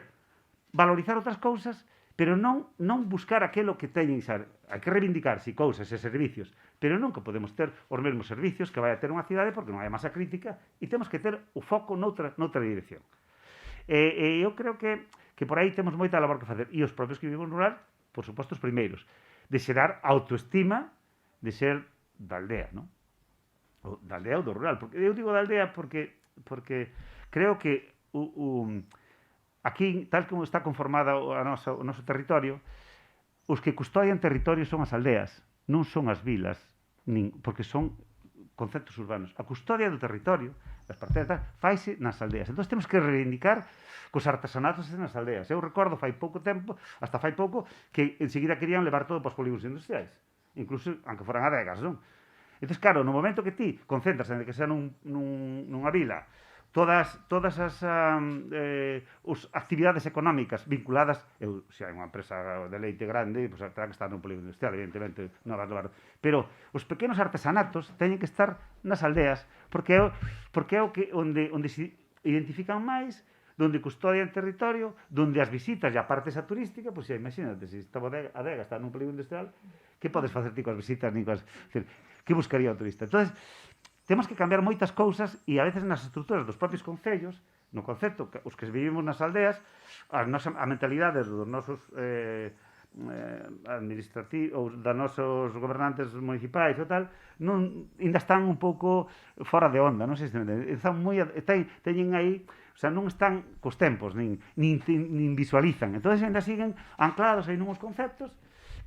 valorizar outras cousas, pero non buscar aquilo que teñen, sabe? Hai que reivindicarse cousas e servicios, pero nunca podemos ter os mesmos servicios que vai a ter unha cidade porque non hai masa crítica e temos que ter o foco noutra dirección. E eu creo que por aí temos moita labor que facer. E os propios que vivimos no rural, por suposto, os primeiros, de xerar autoestima de ser da aldea, non? O da aldea ou do rural. Porque eu digo da aldea porque creo que aquí, tal como está conformada o noso territorio, os que custodian territorio son as aldeas, non son as vilas, porque son conceptos urbanos. A custodia do territorio, das parcelas, faise nas aldeas. Entón, temos que reivindicar cos artesanatos nas aldeas. Eu recordo, fai pouco tempo, hasta fai pouco, que enseguida querían levar todo para os polígonos industriais. Incluso, aunque foran adegas, non? Entón, claro, no momento que ti concentras en que sea nunha vila, todas as actividades económicas vinculadas, se hai unha empresa de leite grande, pues, terá que estar nun polígono industrial, evidentemente, non vas levar. Pero os pequenos artesanatos teñen que estar nas aldeas, porque é o que onde se identifican máis, onde custodian territorio, onde as visitas e a parte esa turística, pois imagínate, se esta adega está nun polígono industrial, que podes facer ti coas visitas, nin coas... Que buscaría o turista? Entón, temos que cambiar moitas cousas e a veces nas estruturas dos propios concellos, no concepto, os que vivimos nas aldeas, a mentalidade dos nosos administrativos ou dos nosos gobernantes municipais ou tal, ainda están un pouco fora de onda, non sei se están teñen aí, o sea, non están cos tempos, nin visualizan. Entón, ainda siguen anclados aí nuns conceptos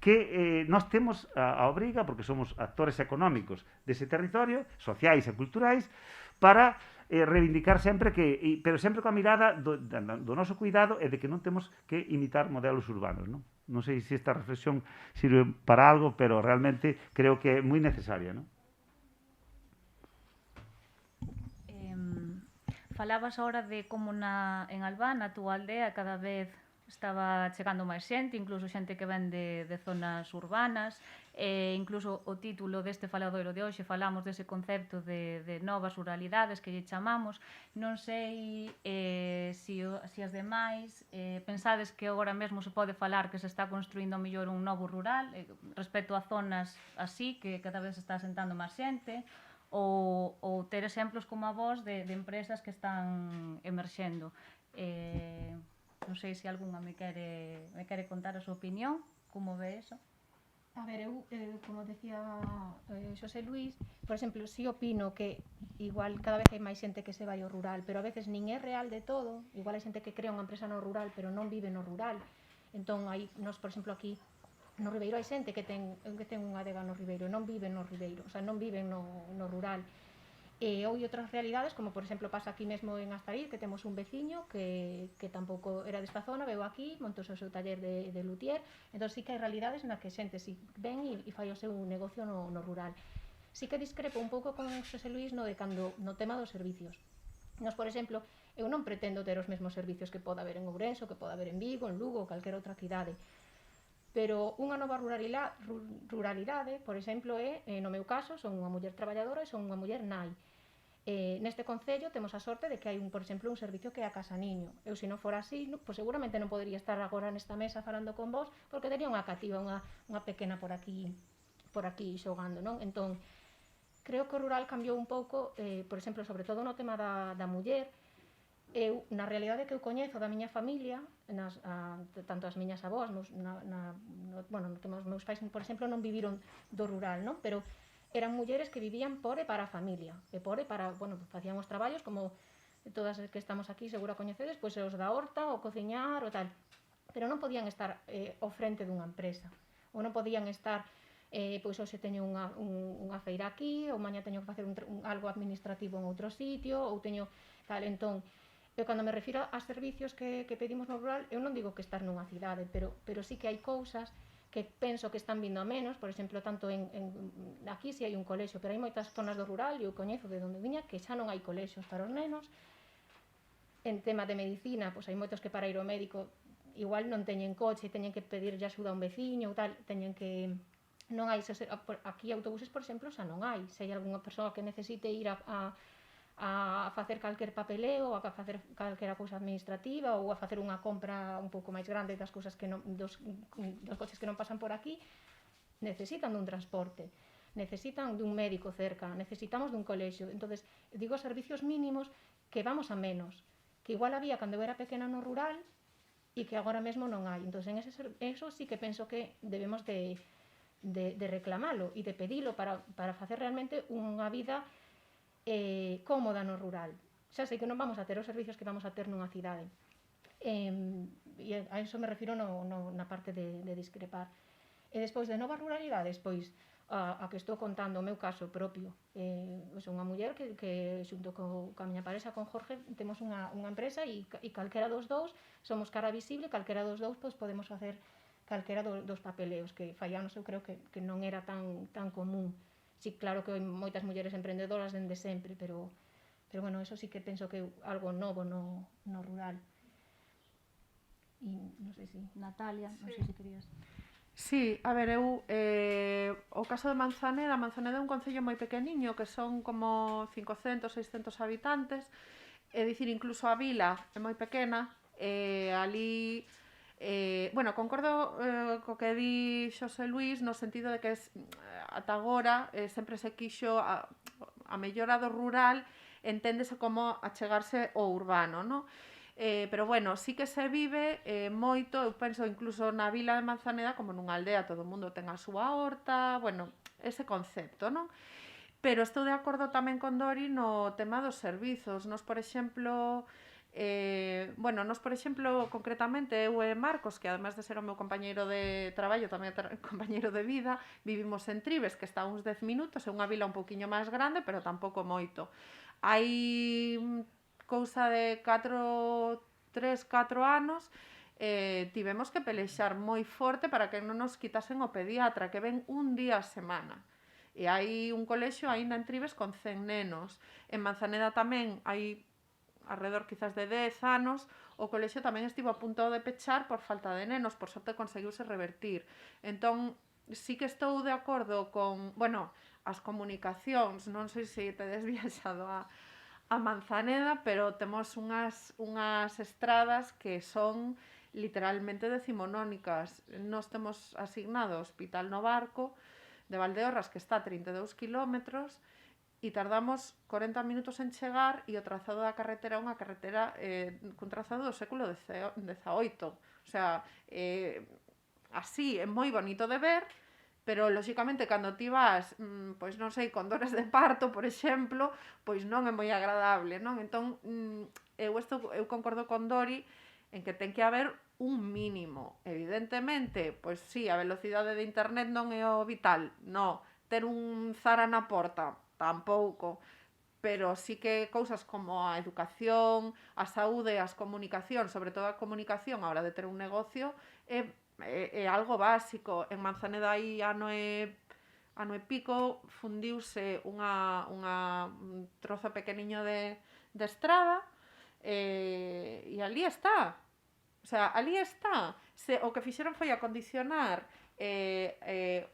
que nós temos a obriga, porque somos actores económicos dese territorio, sociais e culturais, para reivindicar sempre pero sempre coa mirada do noso cuidado e de que non temos que imitar modelos urbanos, non? Non sei se esta reflexión sirve para algo, pero realmente creo que é moi necesaria, non? Falabas ahora de como en Albán, na túa aldea, cada vez estaba chegando máis xente, incluso xente que ven de zonas urbanas, incluso o título deste faladoiro de hoxe falamos dese concepto de novas ruralidades que lle chamamos. Non sei se as demais pensades que agora mesmo se pode falar que se está construindo mellor un novo rural respecto a zonas así, que cada vez se está asentando máis xente, ou ter exemplos como a vos de empresas que están emerxendo. Non sei se algunha me quere contar a súa opinión, como ve eso. A ver, eu, como decía Xosé Luís, por exemplo, si opino que igual cada vez hai máis xente que se vai ao rural, pero a veces nin é real de todo, igual hai xente que crea unha empresa no rural, pero non vive no rural. Entón, nos, por exemplo, aquí no Ribeiro hai xente que ten unha adega no Ribeiro, non vive no Ribeiro, o sea, non vive no rural. E hai outras realidades, como por exemplo pasa aquí mesmo en Astariz, que temos un veciño que tampouco era desta zona, veu aquí, montou o seu taller de luthier. Entón sí que hai realidades na que xente si ven e fai o seu negocio no rural. Sí que discrepo un pouco con Xosé Luís no tema dos servicios. Nos, por exemplo, eu non pretendo ter os mesmos servicios que poda haber en Ourense, que poda haber en Vigo, en Lugo ou calquera outra cidade. Pero unha nova ruralidade, por exemplo, no meu caso, son unha muller traballadora e son unha muller nai. Neste concello temos a sorte de que hai, por exemplo, un servicio que é a Casa Niño. Eu, se non fora así, pues seguramente non podería estar agora nesta mesa falando con vos, porque tería unha cativa, unha pequena por aquí xogando, non? Entón, creo que o rural cambiou un pouco, por exemplo, sobre todo no tema da muller. Eu, na realidade que eu coñezo da miña familia, tanto as miñas avós, os meus pais, por exemplo, non viviron do rural, non? Pero eran mulleres que vivían por e para a familia, e por e para, facían os traballos como todas as que estamos aquí seguro coñecedes, pois os da horta, o cociñar, o tal, pero non podían estar ao frente dunha empresa, ou non podían estar, pois hoxe teño unha feira aquí, ou mañá teño que facer algo administrativo en outro sitio, ou teño tal. Entón, eu cando me refiro a servicios que pedimos no rural, eu non digo que estar nunha cidade, pero sí que hai cousas que penso que están vindo a menos, por exemplo, tanto aquí si hai un colexio, pero hai moitas zonas do rural, e eu coñezo de onde viña, que xa non hai colexios para os nenos. En tema de medicina, pois hai moitos que para ir ao médico igual non teñen coche, teñen que pedirlle axuda a un veciño ou tal, teñen que... Non hai, aquí autobuses, por exemplo, xa non hai. Se hai algunha persoa que necesite ir a facer calquer papeleo, a facer calquera cousa administrativa ou a facer unha compra un pouco máis grande das cousas que non, dos coches que non pasan por aquí, necesitan dun transporte, necesitan dun médico cerca, necesitamos dun colexio. Entonces, digo servicios mínimos que vamos a menos, que igual había cando eu era pequena no rural e que agora mesmo non hai. Entón, eso sí que penso que debemos de reclamalo e de pedilo para facer realmente unha vida cómoda no rural. Xa sei que non vamos a ter os servicios que vamos a ter nunha cidade. E a iso me refiro na parte de discrepar. E despois de novas ruralidades, pois a que estou contando o meu caso propio. Son unha muller que xunto coa miña parexa, con Jorge, temos unha empresa e calquera dos dous somos cara visible, calquera dos dous pois podemos facer calquera dos papeleos que fai anos eu creo que non era tan común. Sí, claro que hai moitas mulleres emprendedoras dende sempre, pero bueno, eso sí que penso que é algo novo no rural. E non sei se Natalia, non sei se querías... Sí, a ver, eu o caso de Manzaneda é un concello moi pequeniño que son como 500, 600 habitantes, é dicir, incluso a vila é moi pequena, ali bueno, concordo co que di Xosé Luís no sentido de que ata agora sempre se quixo a mellora do rural enténdese como achegarse ao urbano, non? Pero bueno, sí que se vive moito, eu penso incluso na vila de Manzaneda como nunha aldea, todo o mundo ten a súa horta, bueno, ese concepto, non? Pero estou de acordo tamén con Dori no tema dos servizos. Nos, por exemplo, concretamente, eu e Marcos, que además de ser o meu compañeiro de traballo, tamén compañeiro de vida, vivimos en Tribes, que está a uns 10 minutos, é unha vila un poquinho máis grande, pero tampouco moito. Hai cousa de 3, 4 anos, tivemos que pelexar moi forte para que non nos quitasen o pediatra, que ven un día a semana. E hai un colexio aínda en Tribes con 100 nenos. En Manzaneda tamén hai alrededor quizás de 10 anos, o colexio tamén estivo a punto de pechar por falta de nenos, por sorte conseguiuse revertir. Entón, sí que estou de acordo con, bueno, as comunicacións, non sei se tedes viaxado a Manzaneda, pero temos unhas estradas que son literalmente decimonónicas. Nos temos asignado o Hospital no Barco de Valdeorras, que está a 32 kilómetros, e tardamos 40 minutos en chegar, e o trazado da carretera é unha carretera cun trazado do século XVIII. O sea, así é moi bonito de ver, pero lóxicamente cando ti vas, pois non sei, con dores de parto, por exemplo, pois non é moi agradable, non? Entón, eu concordo con Dori en que ten que haber un mínimo. Evidentemente, pois sí, a velocidade de internet non é o vital, non. Ter un Zara na porta, tampouco. Pero sí que cousas como a educación, a saúde, as comunicacións, sobre todo a comunicación a hora de ter un negocio, é algo básico. En Manzaneda aí ano e pico fundiuse un trozo pequeniño de estrada, e ali está. O sea, ali está. O que fixeron foi acondicionar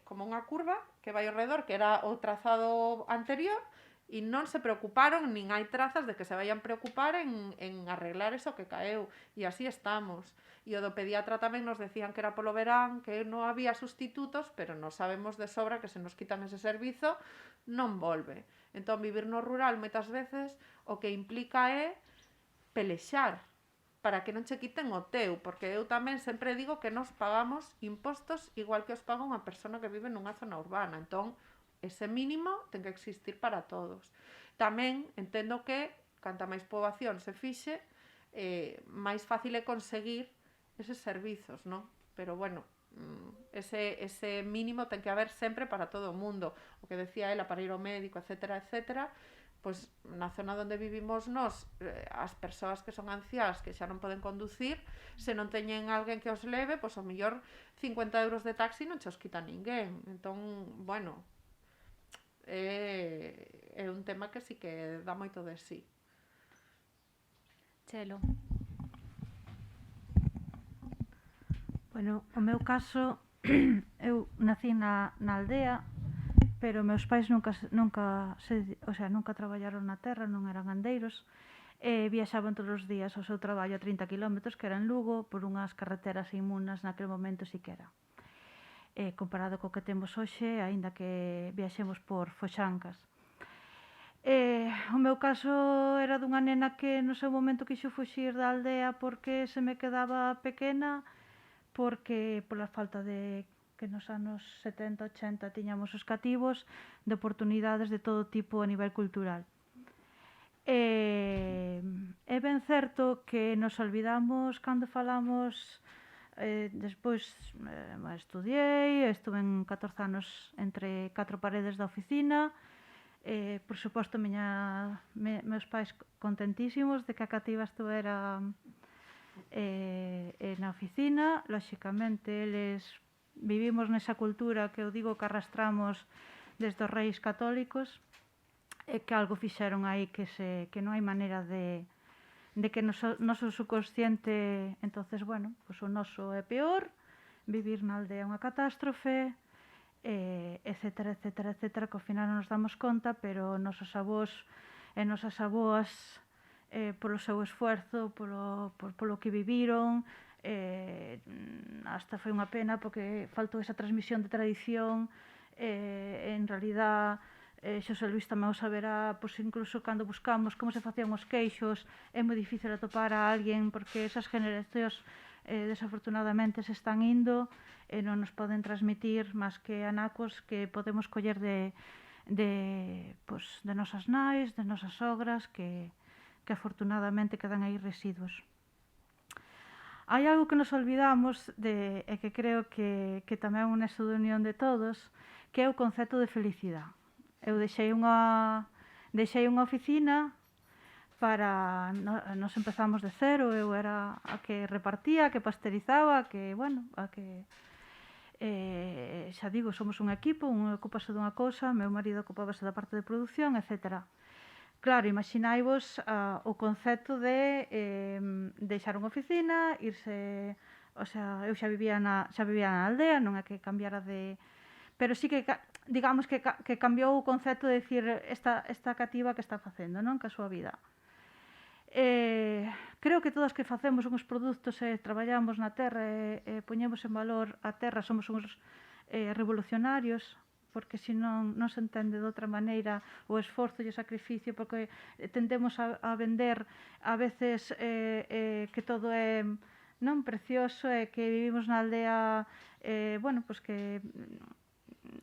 como unha curva que vai ao redor, que era o trazado anterior, e non se preocuparon, nin hai trazas de que se vayan preocupar en arreglar eso que caeu, e así estamos. E o do pediatra tamén nos decían que era polo verán, que non había sustitutos, pero non sabemos de sobra que se nos quitan ese servizo, non volve. Entón, vivir no rural moitas veces o que implica é pelexar para que non che quiten o teu, porque eu tamén sempre digo que nos pagamos impostos igual que os paga unha persona que vive nunha zona urbana. Entón, ese mínimo ten que existir para todos. Tamén entendo que canta máis poboación se fixe, máis fácil é conseguir eses servizos, non? Pero bueno, ese mínimo ten que haber sempre para todo o mundo. O que decía ela, para ir ao médico, etcétera, etcétera, pois na zona onde vivimos nós, as persoas que son anciás que xa non poden conducir, se non teñen alguén que os leve, pois ao mellor 50 euros de taxi non che os quita ninguén. Entón, bueno, é un tema que sí que dá moito de sí. Chelo. Bueno, o meu caso, eu nací na aldea, pero meus pais nunca traballaron na terra, non eran gandeiros, e viaxaban todos os días ao seu traballo a 30 km, que era en Lugo, por unhas carreteras inmunas naquele momento si que era. Comparado co que temos hoxe, aínda que viaxemos por foxancas. O meu caso era dunha nena que no seu momento quixo fuxir da aldea porque se me quedaba pequena, porque pola falta de que nos anos 70-80 tiñamos os cativos de oportunidades de todo tipo a nivel cultural. É ben certo que nos olvidamos cando falamos, despois estudiei, estuve en 14 anos entre 4 paredes da oficina, por suposto meus pais contentísimos de que a cativa estuvera na oficina. Lóxicamente eles vivimos nesa cultura que eu digo que arrastramos desde os reis católicos, e que algo fixeron aí que non hai maneira de que o noso subconsciente, entonces, bueno, pues o noso é peor, vivir na aldea é unha catástrofe, etcétera, etcétera, etcétera, que ao final non nos damos conta, pero nosos avós e nosas aboas, polo seu esfuerzo, polo que viviron, hasta foi unha pena porque faltou esa transmisión de tradición. En realidad Xosé Luís tamén o saberá, pois incluso cando buscamos como se facían os queixos é moi difícil atopar a alguén porque esas generacións desafortunadamente se están indo e non nos poden transmitir máis que anacos que podemos coller de nosas nais, de nosas sogras que afortunadamente quedan aí residuos. Hai algo que nos olvidamos e que creo que tamén é un nexo de unión de todos, que é o concepto de felicidade. Eu deixei unha oficina para... Nos empezamos de cero, eu era a que repartía, a que pasteurizaba, a que xa digo, somos un equipo, un ocupase dunha cousa, meu marido ocupábase da parte de produción, etcétera. Claro, imaxinaivos o concepto de deixar unha oficina, irse... O sea, eu xa vivía na aldea, non é que cambiara de... Pero sí que, digamos que cambiou o concepto de dicir esta cativa que está facendo, non? Que a súa vida. Creo que todos que facemos uns produtos e traballamos na terra e poñemos en valor a terra, somos uns revolucionarios, porque senón non se entende de outra maneira o esforzo e o sacrificio, porque tendemos a vender a veces que todo é non precioso e que vivimos na aldea, bueno, pois que...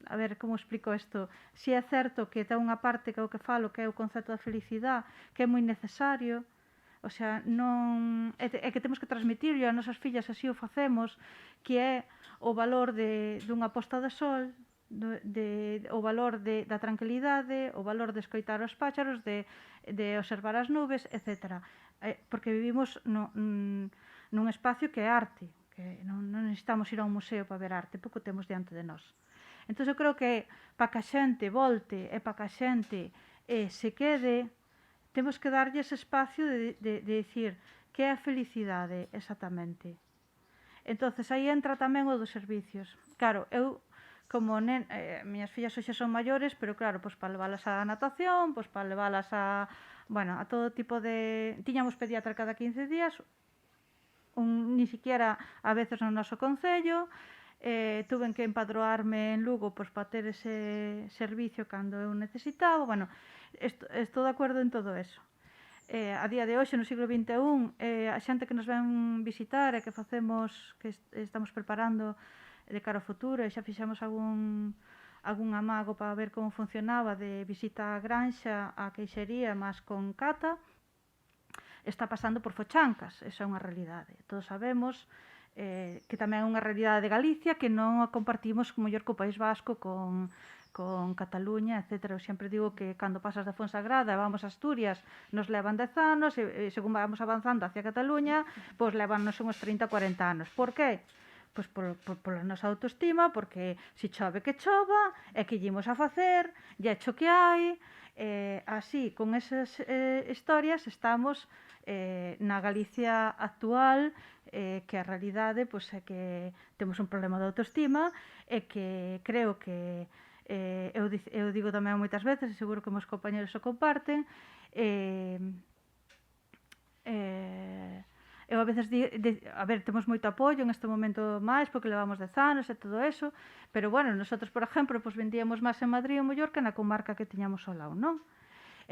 A ver, como explico isto? Si é certo que ten unha parte que é o que falo, que é o concepto da felicidade, que é moi necesario, o sea, non... É que temos que transmitirlo a nosas fillas, así o facemos, que é o valor dunha posta de sol, o valor da tranquilidade, o valor de escoitar os páxaros, de observar as nubes, etc. Porque vivimos nun espacio que é arte, que non necesitamos ir a un museo para ver arte, porque o temos diante de nós. Entón, eu creo que para que a xente volte e para que a xente se quede, temos que darlle ese espacio de dicir que é a felicidade exactamente. Entón, aí entra tamén o dos servicios. Claro, eu como miñas fillas hoxe son maiores, pero claro, pois para leválas á natación, pois para leválas a todo tipo de... Tiñamos pediatra cada 15 días, ni siquiera a veces no noso concello, tuven que empadroarme en Lugo pois para ter ese servicio cando eu necesitaba. Bueno, estou de acordo en todo eso. A día de hoxe, no siglo XXI, a xente que nos ven visitar e que estamos preparando de cara ao futuro, e xa fixemos algún amago para ver como funcionaba de visita á granxa, á queixería, máis con cata, está pasando por fochancas, esa é unha realidade. Todos sabemos que tamén é unha realidade de Galicia que non a compartimos mellor co País Vasco con con Cataluña, etc. Eu sempre digo que cando pasas da Fonsagrada e vamos a Asturias nos levan 10 anos e según vamos avanzando hacia Cataluña, pois levannos uns 30, 40 anos. Por que? Pois pola nosa autoestima, porque se chove que chova, e que ímos a facer, e hecho que hai, así, con esas historias estamos na Galicia actual, que a realidade pois, é que temos un problema de autoestima e que creo que eu digo tamén moitas veces, e seguro que meus compañeros o comparten, eu a veces a ver, temos moito apoio en este momento máis porque levamos 10 anos e todo eso, pero bueno, nosotros, por exemplo, pues vendíamos máis en Madrid ou Mallorca na comarca que tiñamos ao lado, non?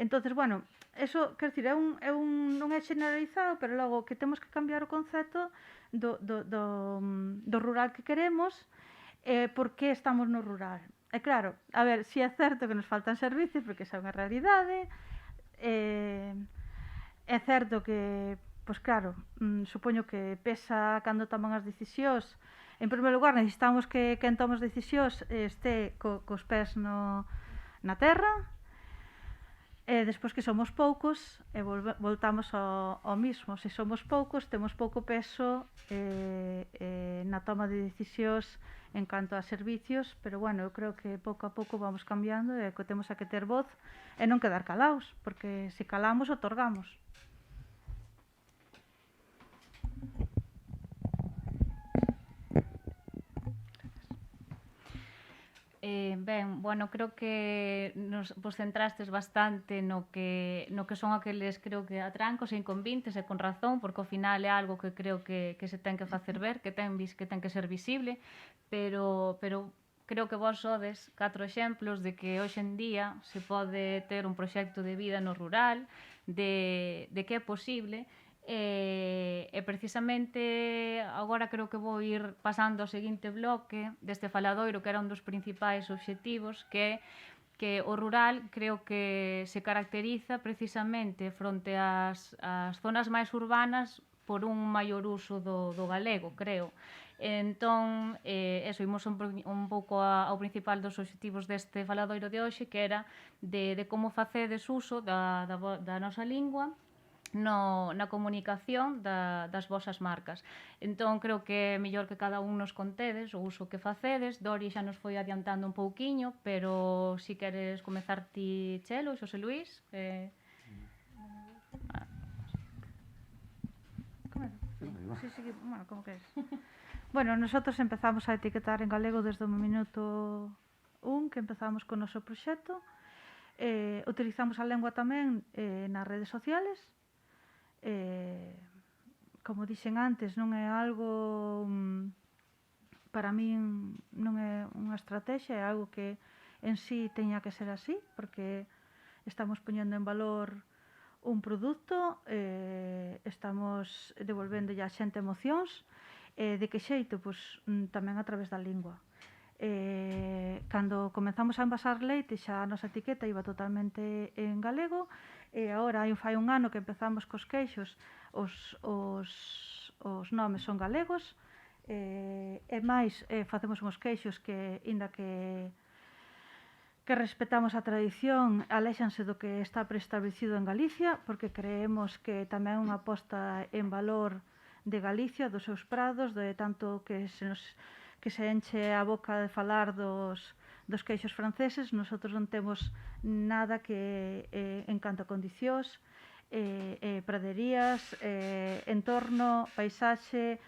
Entonces, bueno, eso, quer dicir, non é generalizado, pero logo que temos que cambiar o concepto do rural que queremos, por que estamos no rural. E claro, a ver, si é certo que nos faltan servicios, porque esa é unha realidade, é certo que, pois claro, supoño que pesa cando toman as decisións. En primeiro lugar, necesitamos que quen toma as decisións este cos pés na terra, e despois que somos poucos e voltamos ao mismo. Se somos poucos, temos pouco peso na toma de decisións en canto a servicios, pero bueno, eu creo que pouco a pouco vamos cambiando e que temos que ter voz e non quedar calaos, porque se calamos, otorgamos. Ben, bueno, creo que vos centrastes bastante no que son aqueles, creo que atrancos e inconvintes, e con razón, porque ao final é algo que creo que se ten que facer ver, que ten que ser visible, pero creo que vos sodes 4 exemplos de que hoxe en día se pode ter un proxecto de vida no rural, de que é posible. E precisamente agora creo que vou ir pasando ao seguinte bloque deste faladoiro, que era un dos principais obxectivos, que o rural creo que se caracteriza precisamente fronte ás zonas máis urbanas por un maior uso do galego, creo. Entón, eso, imos un pouco ao principal dos obxectivos deste faladoiro de hoxe, que era de como facedes uso da nosa lingua na comunicación das vosas marcas. Entón, creo que é mellor que cada un nos contedes o uso que facedes. Dori xa nos foi adiantando un pouquiño, pero si queres comezar ti, Chelo, Xosé Luís. Bueno, como queres. Bueno, nosotros empezamos a etiquetar en galego desde o minuto 1 que empezamos con o noso proxecto. Utilizamos a lengua tamén nas redes sociales. Como dixen antes, non é algo, para min non é unha estrategia, é algo que en sí teña que ser así, porque estamos poñendo en valor un produto, estamos devolvéndolle a xente emocións, de que xeito? Pois tamén a través da lingua. Cando comenzamos a envasar leite xa a nosa etiqueta iba totalmente en galego, e agora fai un ano que empezamos cos queixos, os nomes son galegos, e máis facemos uns queixos que, inda que respetamos a tradición, aléxanse do que está preestablecido en Galicia, porque creemos que tamén é unha aposta en valor de Galicia, dos seus prados, de tanto que se enche a boca de falar dos queixos franceses. Nosotros non temos nada que en canto a condicións, praderías, entorno, paisaxe,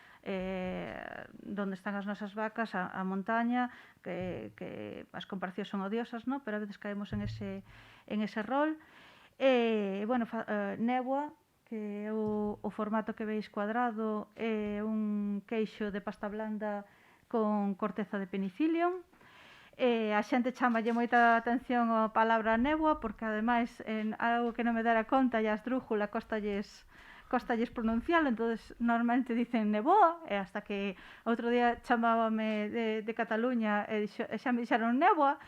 donde están as nosas vacas, a montaña, que as comparacións son odiosas, no? Pero a veces caemos en ese rol. Bueno, néboa, que é o formato que veis cuadrado, é un queixo de pasta blanda con corteza de penicillium. A xente chamalle moita atención a palabra néboa, porque ademais algo que non me dera conta, e a esdrújula costalles pronuncialo, entonces normalmente dicen neboa, e hasta que outro día chamábame de Cataluña e xa me dixeron néboa,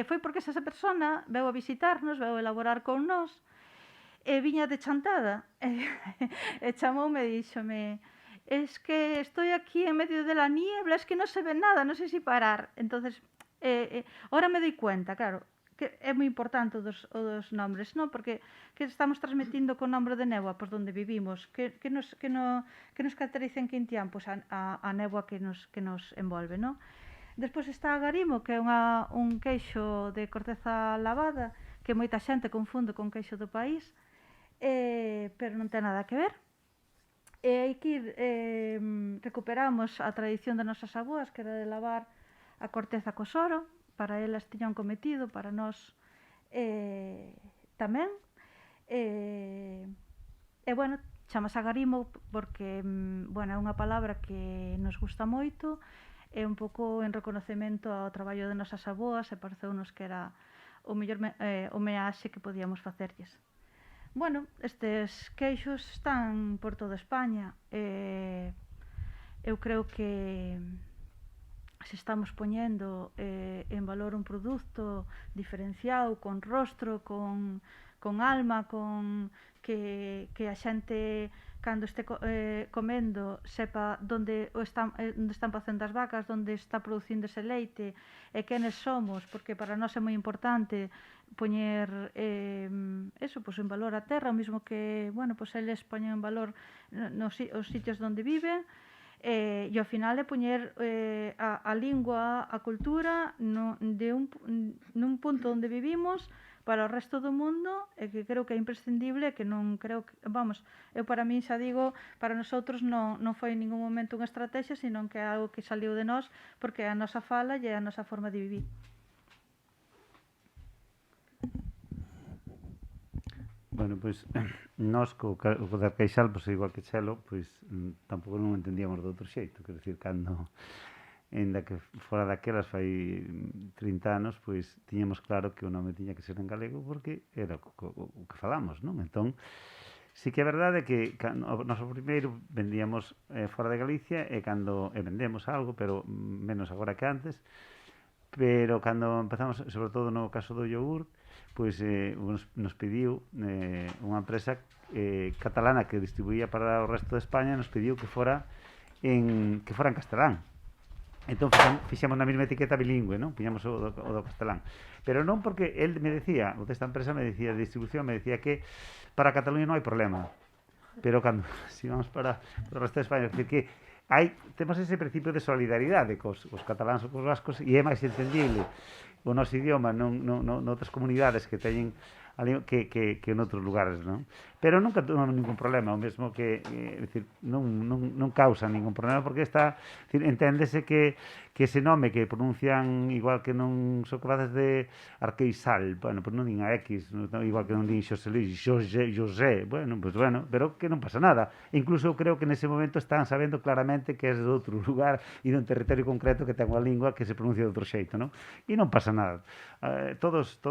foi porque esa persona veu a visitarnos, veu a elaborar con nós, e viña de chantada, e chamoume e díxome: es que estoy aquí en medio de la niebla, es que no se ve nada, no sé si parar. Entonces Ora me doi cuenta, claro, que é moi importante o dos nombres, non? Porque que estamos transmitindo co nombre de néboa por onde vivimos, que nos caracteriza en Quintián, pois a néboa que nos envolve, non? Despois está a garimo, que é un queixo de corteza lavada, que moita xente confunde con queixo do país, pero non ten nada que ver. E aquí recuperamos a tradición das nosas aboas, que era de lavar a corteza co soro, para elas tiñan cometido, para nós tamén. E bueno, chamas a garimo porque, bueno, é unha palabra que nos gusta moito, é un pouco en reconocemento ao traballo de nosas aboas e pareceunos que era o mellor homeaxe que podíamos facerlles. Bueno, estes queixos están por toda España. Eu creo que se estamos poñendo en valor un produto diferenciado, con rostro, con alma, con que a xente cando este comendo sepa onde están facendo as vacas, onde está producindo ese leite e quenes somos, porque para nós é moi importante poñer eso, pois en valor a terra, o mesmo que, bueno, pois eles poñen en valor os sitios onde viven. E ao final é poñer a lingua, a cultura nun punto onde vivimos para o resto do mundo, e que creo que é imprescindible, que non creo que, vamos, eu para min xa digo, para nosotros non foi en ningún momento unha estrategia, senón que é algo que saliu de nós, porque é a nosa fala e é a nosa forma de vivir. Bueno, pois, nós co da Queixal, pois, igual que Chelo, pois, tampouco non entendíamos de outro xeito, quero dicir, cando, ainda que fora daquelas fai 30 anos, pois, tiñamos claro que o nome tiña que ser en galego, porque era o que falamos, non? Entón, sí que é verdade que o noso primeiro vendíamos fora de Galicia, e vendemos algo, pero menos agora que antes, pero cando empezamos, sobre todo no caso do yogur, pois nos pediu unha empresa catalana que distribuía para o resto de España, nos pediu que fora en castelán. Entón fixemos na mesma etiqueta bilingüe, non? Piñamos o do castelán. Pero non porque el me decía, o desta empresa me decía, de distribución, me decía que para Cataluña non hai problema. Pero cando si vamos para o resto de España, é dicir que temos ese principio de solidaridade cos cataláns ou cos vascos, e é máis entendible o noso idioma noutras comunidades que teñen que en outros lugares, non? Pero nunca tuvemos ningún problema, o mesmo que, decir, non causa ningún problema, porque enténdese que ese nome que pronuncian igual que non son capaces de Arqueisal, bueno, pues non din a X, igual que non din Xosé Luis, José, bueno, pues bueno, pero que non pasa nada. Incluso eu creo que nese momento están sabendo claramente que é de outro lugar e dun territorio concreto que ten unha lingua que se pronuncia de outro xeito, non? E non pasa nada. Todos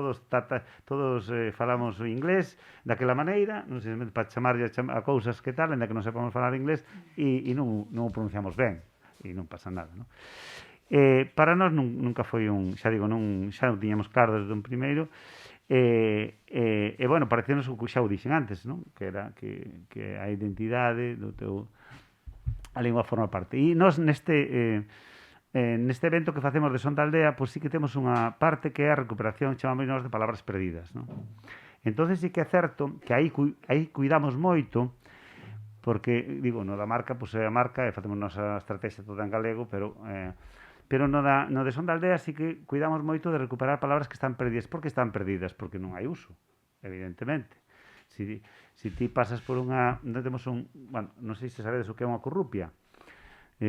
falamos o inglés daquela maneira, non sei, para chamarlle a cousas que tal, ainda que non sepamos falar inglés, e non o pronunciamos ben, e non pasa nada, non? Para nós nunca foi xa non tiñamos claro desde un primeiro, bueno, parecemos o que xa o dixen antes, non? Que era que a identidade do teu, a lingua forma parte. E nós neste evento que facemos de Son da Aldea, pois sí que temos unha parte que é a recuperación, chamamos nós, de palabras perdidas, non? Entonces sí que é certo que aí cuidamos moito, porque, digo, no da marca, pois é a marca, e facemos nosa estrategia toda en galego, pero no de Son da Aldea sí que cuidamos moito de recuperar palabras que están perdidas. Por que están perdidas? Porque non hai uso, evidentemente. Si ti pasas por unha... Bueno, non sei se sabedes o que é unha corrupia,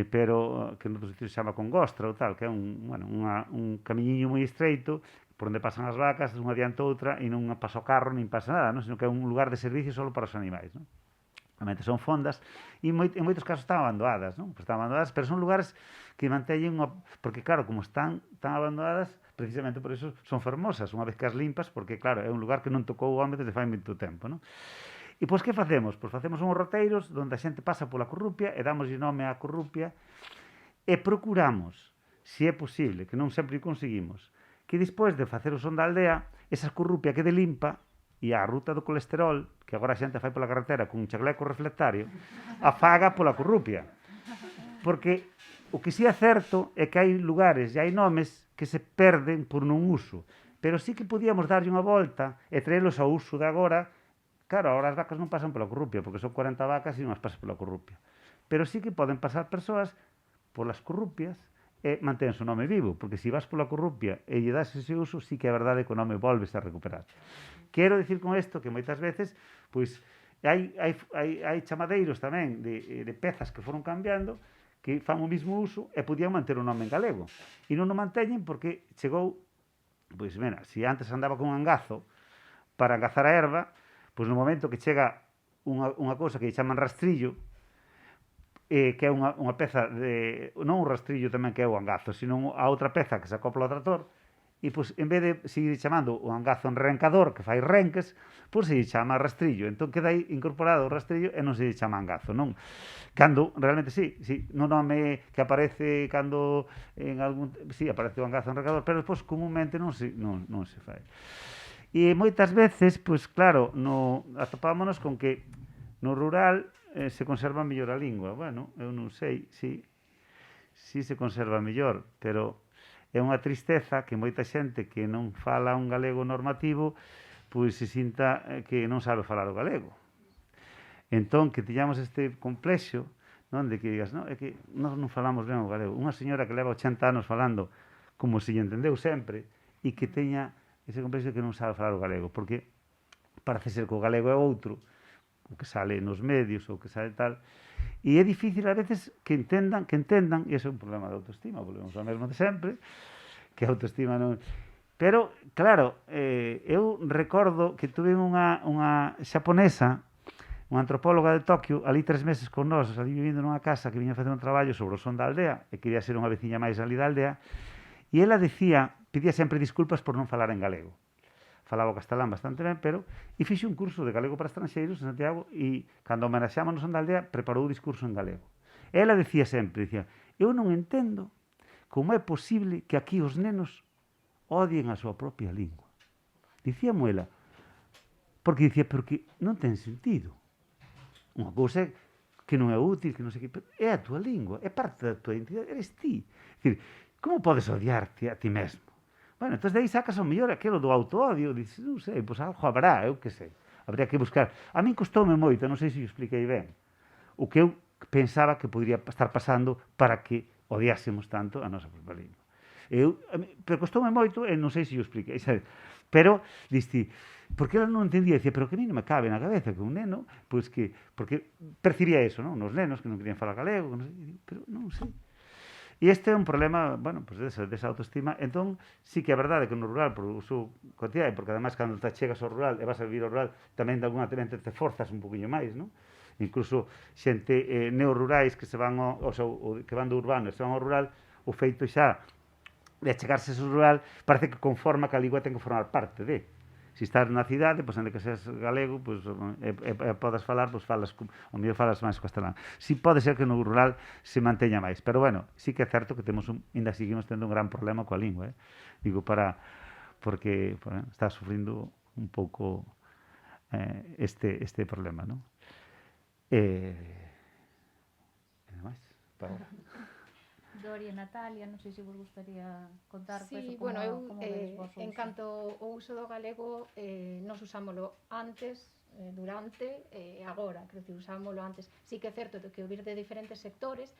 pero que noutros sitios se chama congostra ou tal, que é un camiñinho moi estreito por onde pasan as vacas, unha diante outra, e non pasa o carro, nin pasa nada, non? Sino que é un lugar de servicio só para os animais, non? Realmente son fondas, e en moitos casos están abandonadas, non? Pues están abandonadas, pero son lugares que manteñen porque claro, como están tan abandonadas, precisamente por eso son fermosas, unha vez que as limpas, porque claro, é un lugar que non tocou o home desde fai moito tempo, non? E pois que facemos? Pois facemos uns roteiros onde a xente pasa pola corrupia e damos nome á corrupia e procuramos, se é posible, que non sempre o conseguimos, que despois de facer o Son da Aldea, esa corrupia quede limpa e a ruta do colesterol, que agora a xente fai pola carretera con un chaleco reflectario, a faga pola corrupia. Porque O que sí é certo é que hai lugares e hai nomes que se perden por non uso, pero sí que podíamos darlle unha volta e traelos ao uso de agora. Claro, agora as vacas non pasan pola corrupia, porque son 40 vacas e non as pasan pola corrupia. Pero sí que poden pasar persoas polas corrupias e manténse o nome vivo, porque se vas pola corrupia e lle das ese uso, sí que é verdade que o nome volves a recuperar. Quero dicir con isto que moitas veces, pois, hai chamadeiros tamén de pezas que foron cambiando, que fan o mismo uso e podían manter o nome en galego. E non o manteñen porque chegou, pois, mira, se antes andaba con un angazo para angazar a erva, pois no momento que chega unha cousa que lle chaman rastrillo, que é unha peza de, non un rastrillo tamén que é o angazo, sino a outra peza que se acopla ao trator, e pois en vez de seguir chamando o angazo enrencador que fai renques, pois se lle chama rastrillo. Entón queda aí incorporado o rastrillo e non se lle chama angazo, non? Cando realmente sí, no nome que aparece cando en algún, sí, aparece o angazo enrencador, pero despois comúnmente non se fai. E moitas veces, pois claro, atopámonos con que no rural se conserva mellor a lingua. Bueno, eu non sei, si se conserva mellor, pero é unha tristeza que moita xente que non fala un galego normativo pois se sinta que non sabe falar o galego. Entón, que tiñamos este complexo, non, de que digas, non, é que non falamos ben o galego. Unha señora que leva 80 anos falando como se lle entendeu sempre e que teña ese complexo de que non sabe falar o galego, porque parece ser que o galego é outro, o que sale nos medios ou que sale tal, e é difícil a veces que entendan, e ese é un problema de autoestima, volvemos ao mesmo de sempre, que a autoestima non... Pero, claro, eu recordo que tuve unha xaponesa, unha antropóloga de Tokio, ali 3 meses con nós, ali vivindo nunha casa que viña a facer un traballo sobre o son da aldea, e quería ser unha veciña máis ali da aldea, e ela pedía sempre disculpas por non falar en galego. Falaba o castelán bastante ben, pero e fixe un curso de galego para estranxeiros en Santiago e cando homenaxeamos no son da aldea preparou o discurso en galego. Ela dicía sempre, eu non entendo como é posible que aquí os nenos odien a súa propia lingua. Dicíamo ela, porque non ten sentido. Unha cousa que non é útil, que non sei que, pero é a túa lingua, é parte da túa identidade, eres ti. Dicir, como podes odiarte a ti mesmo? Bueno, entón de aí sacas ao mellor aquilo do autoodio, dices, non sei, pois algo habrá, eu que sei. Habría que buscar. A min costoume moito, non sei se o expliquei ben, o que eu pensaba que podría estar pasando para que odiásemos tanto a nosa propia lingua. Pero costoume moito e non sei se o expliquei, sabe? Pero, diste, porque ela non entendía, dicía, pero que a mí non me cabe na cabeza que un neno, pois que, porque percibía eso, non? Nos nenos que non querían falar galego, non sei, pero non sei. E este é un problema, bueno, pues desa autoestima. Entón, sí que é verdade que no rural, por o seu cotidiano, porque además cando te chegas ao rural e vas a vivir ao rural, tamén de alguna manera te forzas un poquinho máis, non? Incluso xente neorurais que se van que van do urbano e se van ao rural, o feito xa de achegarse ao rural parece que conforma que a lingua ten que formar parte de. Se estás na cidade, pois onde que seas galego, pois podes falar, pois falas, o mellor falas máis castelán. Si pode ser que no rural se manteña máis, pero bueno, sí que é certo que ainda seguimos tendo un gran problema coa lingua, digo, porque está sufrindo un pouco este problema, non? Máis, para ahora. Dori e Natalia, non sei se vos gustaría contar Sí, como, bueno, eu como vedes vos o en uso. canto ao uso do galego nos usámolo antes, durante e agora, quero dicir, usámolo antes. Sí que é certo que o vir de diferentes sectores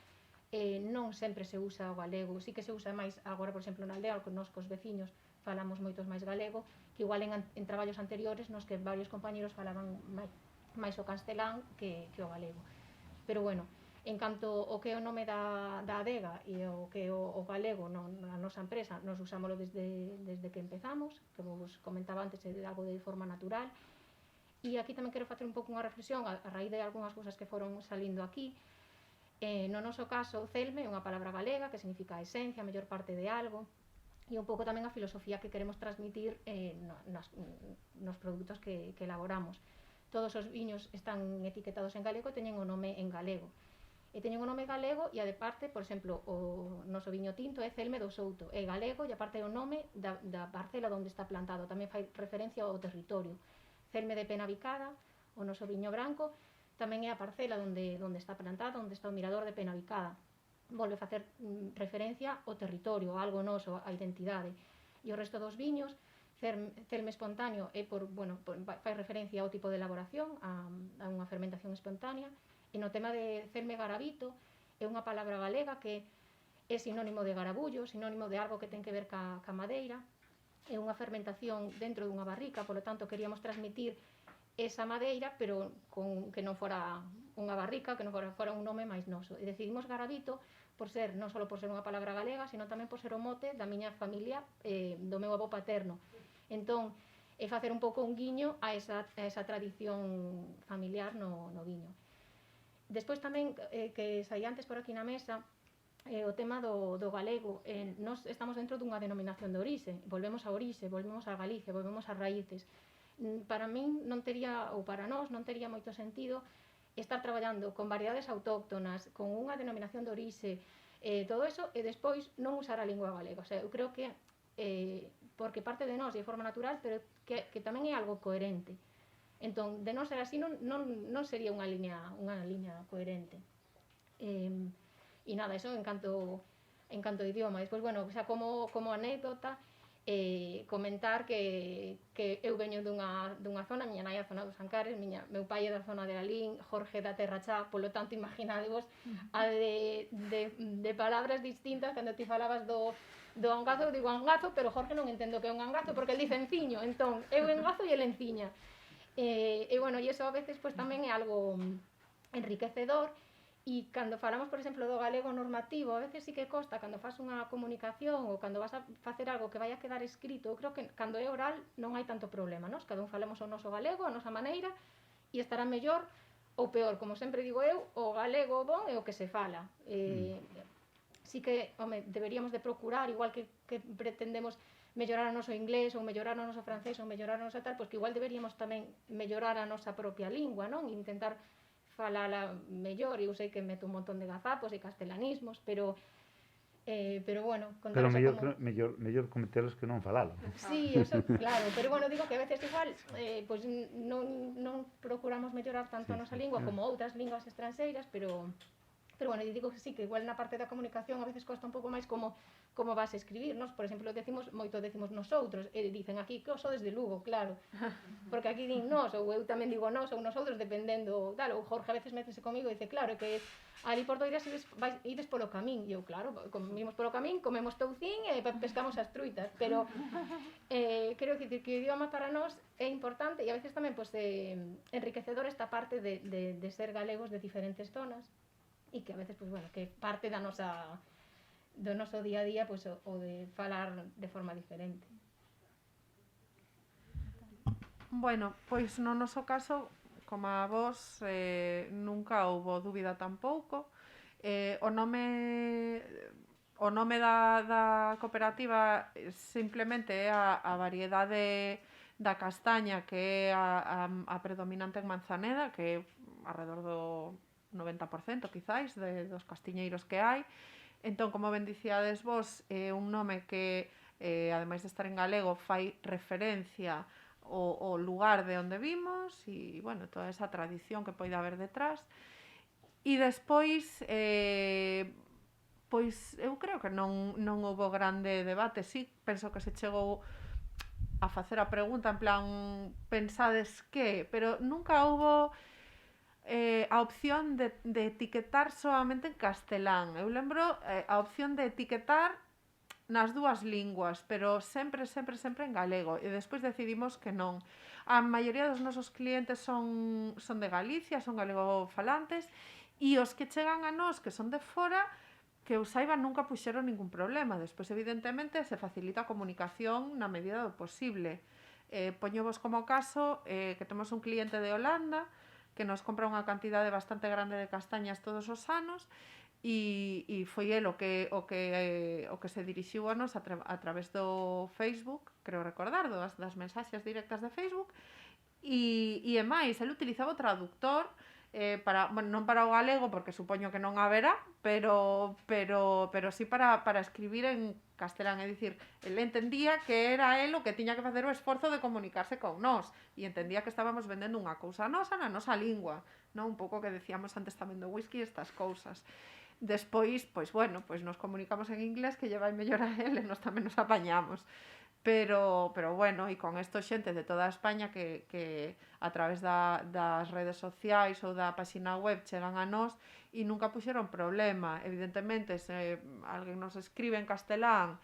non sempre se usa o galego, sí que se usa máis agora, por exemplo, na aldea, que nos cos veciños falamos moitos máis galego, que igual en traballos anteriores nos que varios compañeros falaban máis o castelán que o galego. Pero bueno, en canto o que é o nome da adega e o que é o galego na nosa empresa, nos usámoslo desde que empezamos, que vos comentaba antes, é algo de forma natural. E aquí tamén quero facer un pouco unha reflexión a raíz de algunhas cousas que foron salindo aquí. No noso caso, celme é unha palabra galega que significa a esencia, a mellor parte de algo, e un pouco tamén a filosofía que queremos transmitir nos produtos que elaboramos. Todos os viños están etiquetados en galego e teñen o nome en galego. E teñen o nome galego e a de parte, por exemplo, o noso viño tinto é Celme do Souto, é galego e a parte é o nome da parcela onde está plantado, tamén fai referencia ao territorio. Celme de Penabicada, o noso viño branco, tamén é a parcela onde está plantado, onde está o mirador de Penabicada. volve a facer referencia ao territorio, a algo noso, a identidade. E o resto dos viños, Celme espontáneo fai referencia ao tipo de elaboración, a unha fermentación espontánea, e no tema de Celme garabito é unha palabra galega que é sinónimo de garabullo, sinónimo de algo que ten que ver ca madeira, é unha fermentación dentro dunha barrica, polo tanto queríamos transmitir esa madeira, pero que non fora unha barrica, que non fora un nome máis noso. E decidimos garabito non só por ser unha palabra galega, sino tamén por ser o mote da miña familia, do meu avó paterno. Entón, é facer un pouco un guiño a esa tradición familiar no viño. Despois tamén, que saí antes por aquí na mesa, o tema do galego. Nós estamos dentro dunha denominación de orixe, volvemos a orixe, volvemos a Galicia, volvemos a raíces. Para min non tería, ou para nós, non tería moito sentido estar traballando con variedades autóctonas, con unha denominación de orixe, todo eso, e despois non usar a lingua galega. O sea, eu creo que, porque parte de nós de forma natural, pero que tamén é algo coherente. Entón, de non ser así, non sería unha liña coherente. E nada, eso en canto ao idioma. Despois, bueno, xa como anécdota, comentar que eu veño dunha zona, miña nai é a zona dos Ancares, meu pai é da zona de Lalín, Jorge da Terra Chá, polo tanto, imaginadevos a de palabras distintas. Cando ti falabas do angazo, eu digo angazo, pero Jorge non entendo que é un angazo, porque el dice enciño, entón, eu engazo e el enciña. E bueno, e iso a veces pues, tamén é algo enriquecedor. E cando falamos, por exemplo, do galego normativo, a veces sí que costa, cando faz unha comunicación ou cando vas a facer algo que vai a quedar escrito, eu creo que cando é oral non hai tanto problema, nos? Cada un falamos o noso galego, a nosa maneira, e estará mellor ou peor. Como sempre digo eu, o galego bon é o que se fala. Sí que, home, deberíamos de procurar, igual que pretendemos mellorar o noso inglés ou mellorar o noso francés ou mellorar o noso tal, pois que igual deberíamos tamén mellorar a nosa propia lingua, non? Intentar falala mellor. Eu sei que meto un montón de gazapos e castelanismos, pero bueno, pero mellor cometelos que non falalo. Sí, eso, claro, pero bueno, digo que a veces igual pois non procuramos mellorar tanto a nosa lingua como outras linguas estranxeiras, pero bueno, digo que sí, que igual na parte da comunicación a veces costa un pouco máis como vas a escribir, nos, por exemplo, decimos nosoutros, e dicen aquí que sodes de Lugo, claro, porque aquí din nos, ou eu tamén digo nos ou nosoutros, dependendo, tal, ou Jorge a veces métese comigo e dice, claro, que ali por Doiras ides polo camín, e eu, claro, comimos polo camín, comemos toucín e pescamos as truitas, pero creo que o idioma para nós é importante, e a veces tamén pues, enriquecedor esta parte de ser galegos de diferentes zonas, e que a veces, pues, bueno, que parte do noso día a día, pues, o de falar de forma diferente. Bueno, pois no noso caso, como a vos, nunca houbo dúbida tampouco. O nome da cooperativa simplemente é a variedade da castaña, que é a predominante en Manzaneda, que é alrededor do 90% quizáis dos castiñeiros que hai. Entón, como ben dicíades vos, é un nome que, ademais de estar en galego, fai referencia ao lugar de onde vimos e, bueno, toda esa tradición que poida haber detrás. E despois, pois, eu creo que non houbo grande debate. Sí, penso que se chegou a facer a pregunta en plan, pensades que? Pero nunca houbo a opción de etiquetar solamente en castelán. Eu lembro a opción de etiquetar nas dúas linguas, pero sempre en galego, e despois decidimos que non. A maioría dos nosos clientes son de Galicia, son galegofalantes, e os que chegan a nós, que son de fora, que eu saiba nunca puxeron ningún problema. Despois, evidentemente, se facilita a comunicación na medida do posible. Poñovos como caso que temos un cliente de Holanda que nos compra unha cantidade bastante grande de castañas todos os anos, e foi el o que se dirixiu a nos a través do Facebook, creo recordar, das mensaxes directas de Facebook, e é máis, el utilizaba o traductor, non para o galego, porque supoño que non haberá, pero sí para escribir en castelán, é dicir, el entendía que era el o que tiña que facer o esforzo de comunicarse con nós, e entendía que estábamos vendendo unha cousa nosa na nosa lingua, non? Un pouco que decíamos antes tamén do whisky, estas cousas. Despois, pois bueno, pois nos comunicamos en inglés que lle vai mellor a ele, nós tamén nos apañamos. Pero bueno, e con isto xente de toda España que a través das redes sociais ou da páxina web chegan a nós e nunca puxeron problema. Evidentemente, se alguén nos escribe en castelán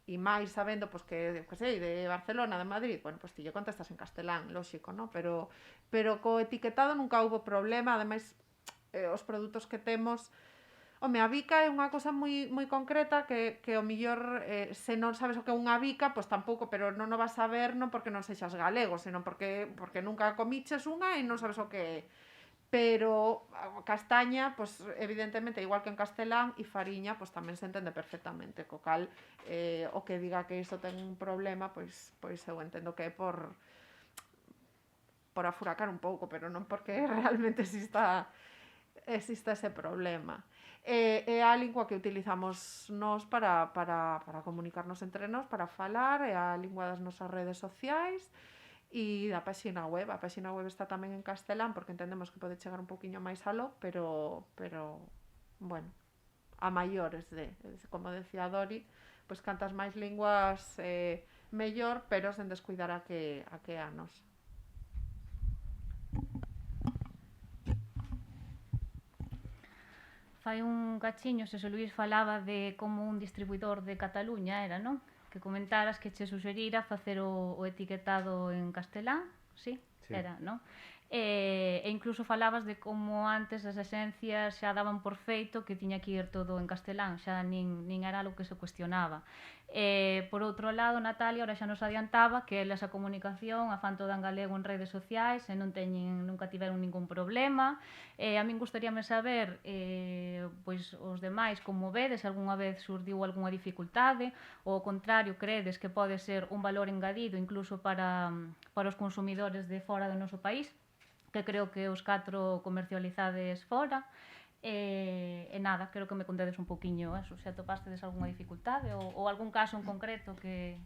e máis sabendo pois, que sei, de Barcelona, de Madrid, bueno, pois ti lle contestas en castelán, lóxico, ¿no? Pero co etiquetado nunca houbo problema, ademais os produtos que temos. Home, a bica é unha cosa moi concreta que o millor, se non sabes o que é unha bica, pois tampouco, pero non o vas a ver non porque non sexas galego, senón porque nunca comiches unha e non sabes o que é. Pero a castaña, pois evidentemente, igual que en castelán, e fariña, pois tamén se entende perfectamente, co cal o que diga que isto ten un problema, pois eu entendo que é por afuracar un pouco, pero non porque realmente exista ese problema. É a lingua que utilizamos nós para comunicarnos entre nós, para falar, é a lingua das nosas redes sociais e da páxina web. A páxina web está tamén en castelán porque entendemos que pode chegar un poquinho máis aló, pero bueno, a maiores como decía Dori, pois cantas máis linguas mellor, pero sen descuidar a que a nós. Fai un cachiño, se Luís falaba de como un distribuidor de Cataluña era, non? Que comentaras que che suxerira facer o etiquetado en castelán, sí. Era, non? E incluso falabas de como antes as esencias xa daban por feito que tiña que ir todo en castelán, xa nin era algo que se cuestionaba. Por outro lado, Natalia ora xa nos adiantaba que elas a comunicación a fan toda en galego en redes sociais e nunca tiveron ningún problema. A min gustaríame saber pois os demais como vedes, algunha vez surdiu algunha dificultade ou ao contrario credes que pode ser un valor engadido incluso para os consumidores de fora do noso país, que creo que os 4 comercializades fora. E nada, creo que me contedes un poquinho eso, se atopastedes algunha dificultade ou algún caso en concreto que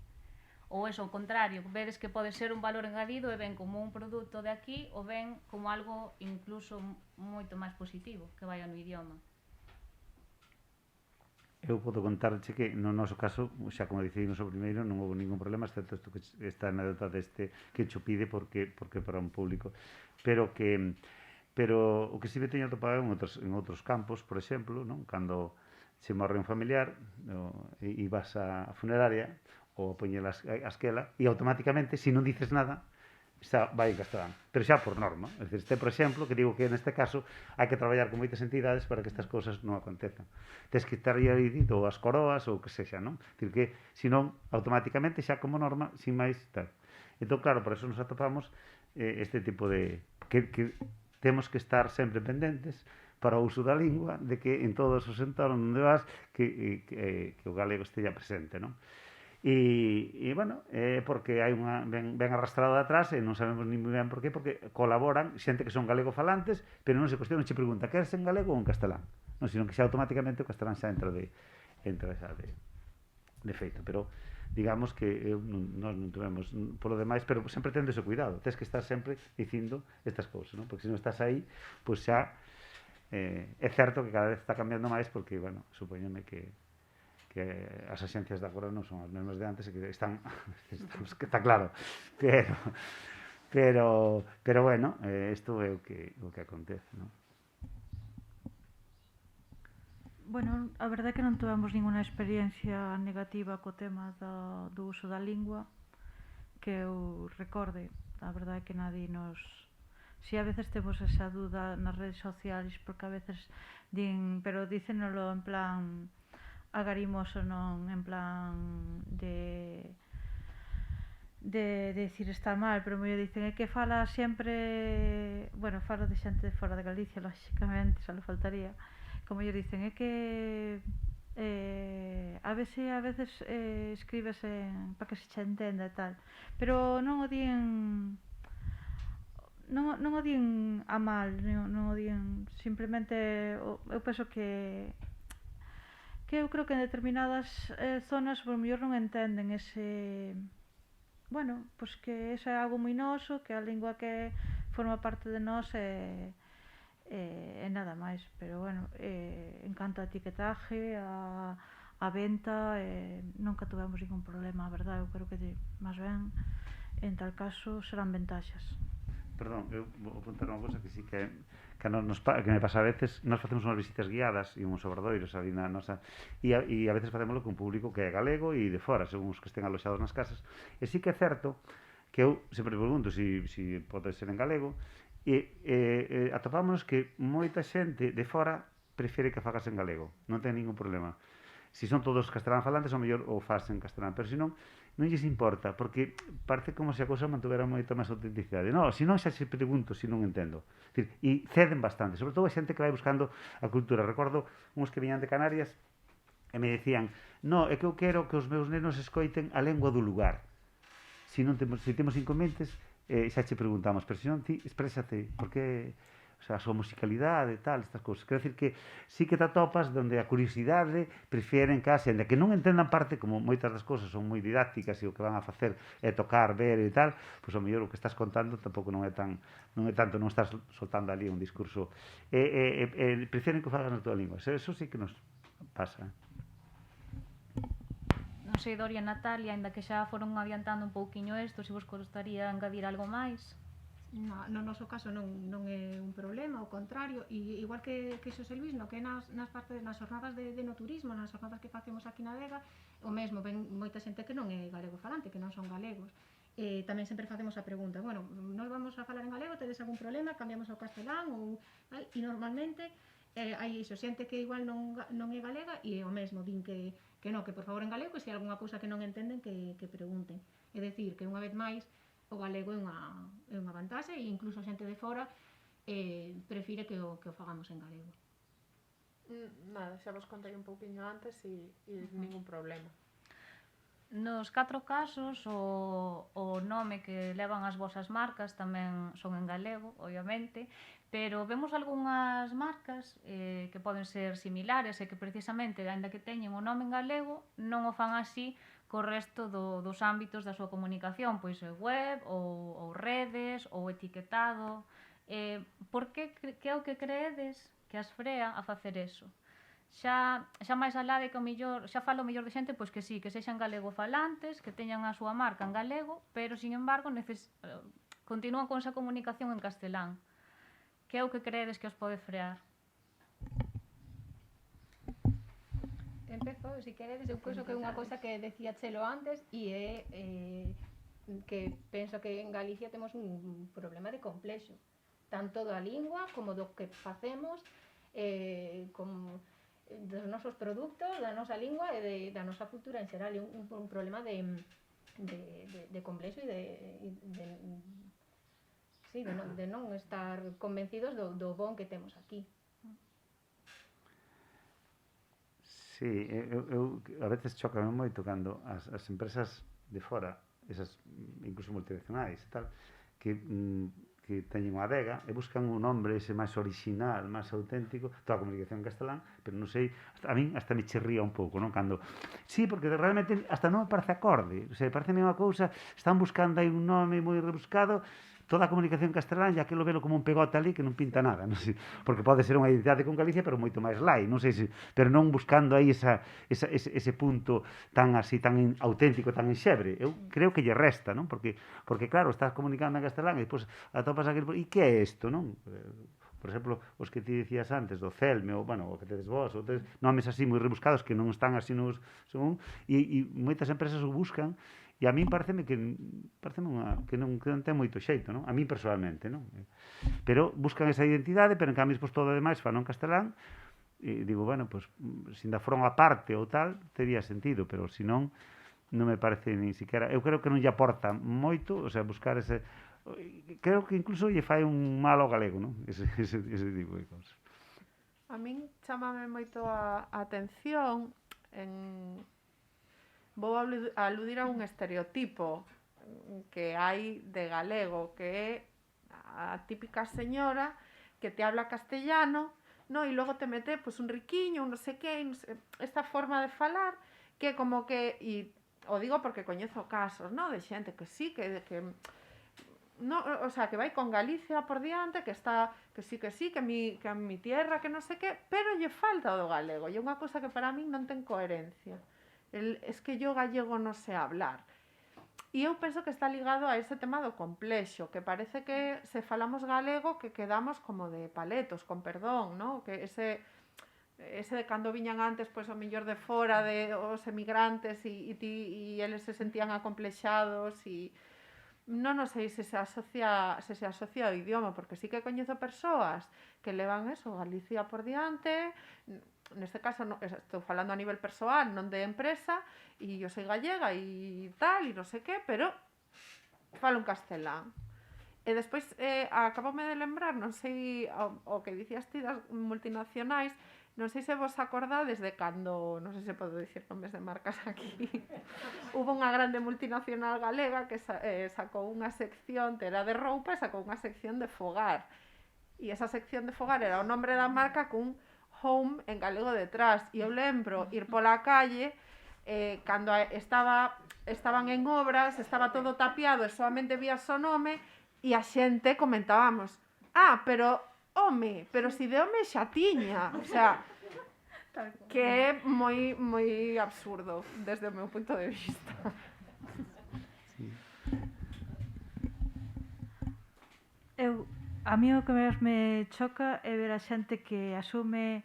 ou eso, ao contrario, vedes que pode ser un valor engadido e ven como un produto de aquí ou ven como algo incluso moito máis positivo que vai no idioma. Eu podo contarche que no noso caso, xa como dicimos o primeiro, non houve ningún problema, excepto isto que esta anécdota deste que cho pide porque para un público, pero o que si me teño atopado en outros campos, por exemplo, non? Cando se morre un familiar e vas á funeraria ou a poñer a esquela e automáticamente, se non dices nada, xa vai en castelán, pero xa por norma. É dicir, este, por exemplo, que digo que neste caso hai que traballar con moitas entidades para que estas cousas non acontezan. Tens que estar aí dito as coroas ou que sexa, non? É dicir, que, senón, automáticamente, xa como norma, sin máis tal. Entón, claro, por eso nos atopamos este tipo de... que temos que estar sempre pendentes para o uso da lingua, de que en todos os entornos onde vas, que o galego esteja presente, non? E bueno, porque hai unha ben arrastrado de atrás e non sabemos ni moi ben por qué, porque colaboran xente que son galegofalantes, pero non se cuestiona, non che pregunta queres en galego ou en castelán, non, senón que xa automáticamente o castelán xa entra xa de feito, pero digamos que nós non tuvemos polo demais, pero sempre tendo ese cuidado, tens que estar sempre dicindo estas cousas, non? Porque se non estás aí, pois xa é certo que cada vez está cambiando máis, porque, bueno, supoñome que as axencias de agora non son as mesmas de antes e que están que está claro, pero bueno, isto é o que acontece, non? Bueno, a verdade é que non tivemos ninguna experiencia negativa co tema do uso da lingua que eu recorde. A verdade é que nadie nos... Si a veces temos esa duda nas redes sociais porque a veces din, pero dícenolo en plan agarimoso, non en plan de decir está mal, pero moi dicen é que fala sempre, bueno, falo de xente fora de Galicia, lóxicamente, xa lo faltaría, como yo dicen, é que a veces escribes para que se che entenda e tal, pero non o din a mal, non o din, simplemente eu penso que eu creo que en determinadas zonas por mellor non entenden ese, bueno, pois que ese é algo moi noso, que a lingua que forma parte de nós e e nada máis, pero bueno, en canto a etiquetaje, a venta, nunca tuvemos ningún problema, a verdade, eu creo que máis ben en tal caso serán ventaxas. Perdón, eu vou apuntar unha cosa que sí que que me pasa a veces. Nós facemos unhas visitas guiadas e uns obradoiros ali na nosa e a veces facémoslo con público que é galego e de fora, según os que estén aloxados nas casas, e sí que é certo que eu sempre pregunto si pode ser en galego e atopámonos que moita xente de fora prefere que fagas en galego, non ten ningún problema. Si son todos castelán falantes, o mellor o faz en castelán, pero se non lles importa, porque parece como se a cousa mantuvera moita máis autenticidade. Non, se non xa se pregunto se non entendo. E ceden bastante, sobre todo a xente que vai buscando a cultura. Recordo uns que viñan de Canarias e me decían: no, é que eu quero que os meus nenos escoiten a lengua do lugar. Se temos inconvenientes, xa che preguntamos, pero se non, ti exprésate, porque o sea, a súa musicalidade e tal, estas cousas. Quero dicir que sí que te atopas donde a curiosidade prefieren case, ainda que non entendan parte, como moitas das cousas son moi didácticas e o que van a facer é tocar, ver e tal, pois ao mellor o que estás contando tampouco non é tanto, non estás soltando ali un discurso. Prefieren que o fagas na tua lingua. Eso sí que nos pasa. Non sei, Doria e Natalia, ainda que xa foron adiantando un pouquiño isto, se vos gostaría engadir algo máis. No noso caso non é un problema, ao contrario, e igual que Xosé Luis, no que nas xornadas de no turismo, nas xornadas que facemos aquí na Vega, o mesmo, ven moita xente que non é galego falante, que non son galegos. Tamén sempre facemos a pregunta, bueno, nós vamos a falar en galego, tedes algún problema, cambiamos ao castelán, ou tal, e normalmente hai iso, xente que igual non é galega, e o mesmo, din que non, que por favor en galego, e se hai algunha cousa que non entenden, que pregunten. É dicir, que unha vez máis, o galego é unha vantaxe e incluso a xente de fora prefire que o fagamos en galego. Nada, xa vos contei un pouquiño antes e ningún problema. Nos 4 casos o nome que levan as vosas marcas tamén son en galego, obviamente, pero vemos algunhas marcas que poden ser similares e que precisamente, ainda que teñen o nome en galego, non o fan así co resto dos ámbitos da súa comunicación, pois web, ou redes, ou etiquetado. Por que é o que creedes que as frea a facer eso? Xa máis alá de que o mellor, xa falo o mellor de xente pois que sí, que sexan galego falantes, que teñan a súa marca en galego, pero sin embargo continúan con esa comunicación en castelán. Que é o que creedes que os pode frear? Empezo, se queredes, eu penso que é unha cousa que decía Chelo antes e é que penso que en Galicia temos un problema de complexo, tanto da lingua como do que facemos, como dos nosos produtos, da nosa lingua e da nosa cultura en xeral. É un problema de complexo e de non estar convencidos do bon que temos aquí. Sí, eu a veces chocame moito cando as empresas de fora, esas incluso multinacionais e tal, que teñen unha adega e buscan un nombre ese máis orixinal, máis auténtico, toda a comunicación en castelán, pero non sei, a min hasta me chirría un pouco, non? Cando, sí, porque realmente hasta non me parece acorde, o sea, parece unha cousa, están buscando aí un nome moi rebuscado, toda a comunicación en castelán, ya que lo velo como un pegote ali que non pinta nada, non sei, porque pode ser unha identidade con Galicia, pero moito máis lai, non sei se, pero non buscando aí ese punto tan así, tan auténtico, tan enxebre. Eu creo que lle resta, non? Porque claro, estás comunicando en castelán e depois atopas aquel, e que é isto, non? Por exemplo, os que ti dicías antes do Celme, ou, bueno, o que tedes vos, ou tedes nomes así moi rebuscados que non están así nos según, e moitas empresas o buscan. E a min pareceme que non ten moito xeito, non? A min personalmente, non? Pero buscan esa identidade, pero en cambio, pois todo o demais fan en castelán, e digo, bueno, pois, se ainda foron a parte ou tal, tería sentido, pero se non me parece nin siquiera, eu creo que non lle aporta moito, o sea, buscar ese, creo que incluso lle fai un mal ao galego, non? Ese tipo de cosas. A min chamame moito a atención vou aludir a un estereotipo que hai de galego, que é a típica señora que te habla castellano, no, e logo te mete pues, un riquiño, un non sei que, esta forma de falar, que como que, e o digo porque coñezo casos, no, de xente que sí, que no, o sea, que vai con Galicia por diante, que sí, que a mi tierra, que non sei que, pero lle falta o do galego, e é unha cousa que para min non ten coherencia. Es que yo gallego non sei hablar. E eu penso que está ligado a ese tema do complexo, que parece que se falamos galego que quedamos como de paletos, con perdón, ¿no? Que ese de cando viñan antes, pois o mellor de fora, de os emigrantes, e eles se sentían acomplexados, e non sei se se asocia ao idioma, porque sí que coñezo persoas que levan eso, Galicia por diante, neste caso estou falando a nivel persoal, non de empresa, e eu soy gallega e tal, e non sei que, pero falo en castelán. E despois acaboume de lembrar, non sei o que dicías ti das multinacionais, non sei se vos acordades de cando, non sei se podo dicir nomes de marcas aquí, hubo unha grande multinacional galega que sacou unha sección, era de roupa, e sacou unha sección de fogar. E esa sección de fogar era o nombre da marca cun home en galego detrás. E eu lembro ir pola calle cando estaban en obras, estaba todo tapiado e solamente vías o nome, e a xente comentábamos, pero si de home xa tiña, o sea, que é moi absurdo desde o meu punto de vista. A mí o que máis me choca é ver a xente que asume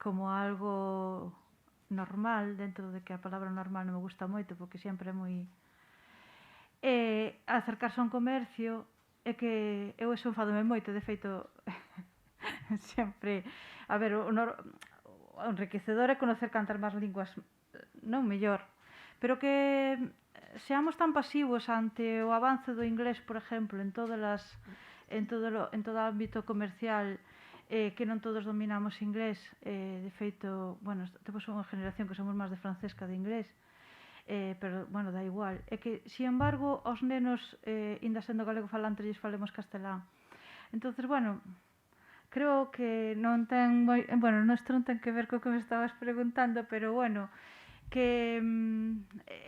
como algo normal, dentro de que a palabra normal non me gusta moito, porque sempre é moi... acercarse a un comercio, é que eu eso enfadome moito, de feito, sempre... A ver, o enriquecedor é conocer cantar máis linguas, non mellor, pero que seamos tan pasivos ante o avance do inglés, por exemplo, en todo o ámbito comercial, que non todos dominamos inglés, de feito, bueno, temos unha generación que somos máis de francés que de inglés, pero, bueno, da igual. É que, sin embargo, aos nenos, inda sendo galego falante, lles falemos castelán. Entonces, bueno, creo que non ten moi... Bueno, isto non ten que ver co que me estabas preguntando, pero, bueno, que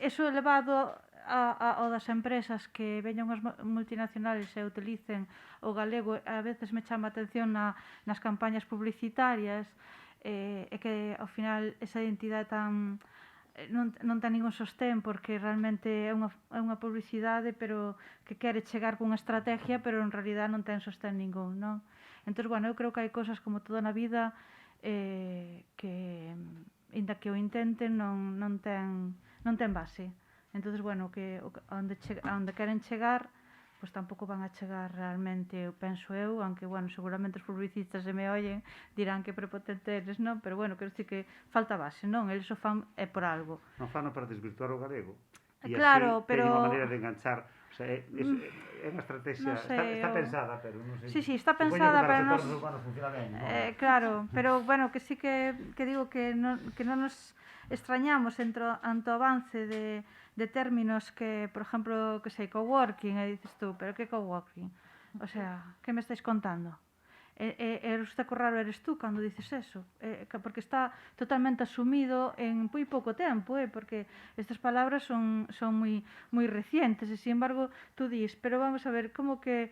eso elevado ao das empresas que veñan as multinacionales e utilicen o galego, a veces me chama a atención nas campañas publicitarias, e que, ao final, esa identidade tan... non ten ningún sostén, porque realmente é unha publicidade, pero que quere chegar cunha estrategia, pero en realidad non ten sostén ningún, non? Entón, bueno, eu creo que hai cosas como toda na vida que, inda que o intenten, non ten base. Entón, bueno, que onde queren chegar, pois tampouco van a chegar realmente, penso eu, aunque, bueno, seguramente os publicistas se me ollen, dirán que prepotente eres, non? Pero, bueno, quero dicir que falta base, non? Eles o fan é por algo. Non fano para desvirtuar o galego. E claro, así pero... teñen unha maneira de enganchar. O sea, é unha estrategia... No sé, está pensada, pero non sei... Sí, está pensada, pero non... funciona ben, non? Claro, pero, bueno, que sí que digo que non nos extrañamos ante o avance de términos que, por exemplo, que sei, coworking, e dices tú, pero que coworking? O sea, que me estáis contando? Resulta que raro eres tú cando dices eso, porque está totalmente asumido en moi pouco tempo, porque estas palabras son moi recientes, e, sin embargo, tú dis, pero vamos a ver, como que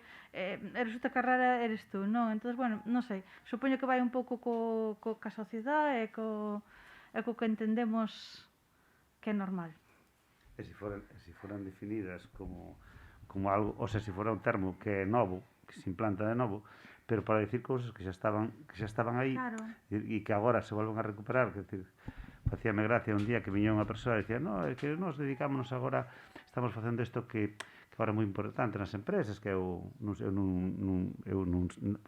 resulta que rara eres tú, non? Entón, bueno, non sei, supoño que vai un pouco ca sociedade e co que entendemos que é normal. E se foran definidas como algo, o sea, se fora un termo que é novo, que se implanta de novo, pero para dicir cousas que xa estaban aí, claro, e que agora se volven a recuperar, que decir, facíame gracia un día que viña unha persoa e dicía, no, é que nos dedicámonos agora, estamos facendo isto que agora é moi importante nas empresas, que eu non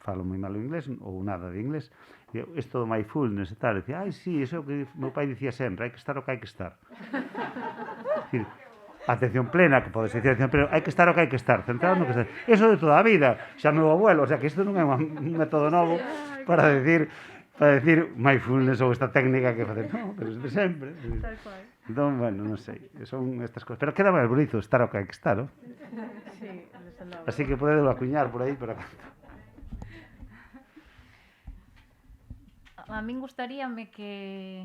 falo moi mal o inglés ou nada de inglés, e isto do mindfulness e tal, e dicía, sí, iso é o que meu pai dicía sempre, hai que estar o que hai que estar. Dicir, atención plena, que pode ser atención plena, hai que estar o que hai que estar, centrado no que estar. Eso de toda a vida, xa meu abuelo, o sea que isto non é un método novo para decir mindfulness ou esta técnica que facen, non, pero de sempre. Tal cual. Entón, bueno, non sei, son estas cosas, pero queda máis bonito estar o que hai que estar, non? Sí, desde logo. Así que podedelo acuñar por aí, pero a min gustaríame que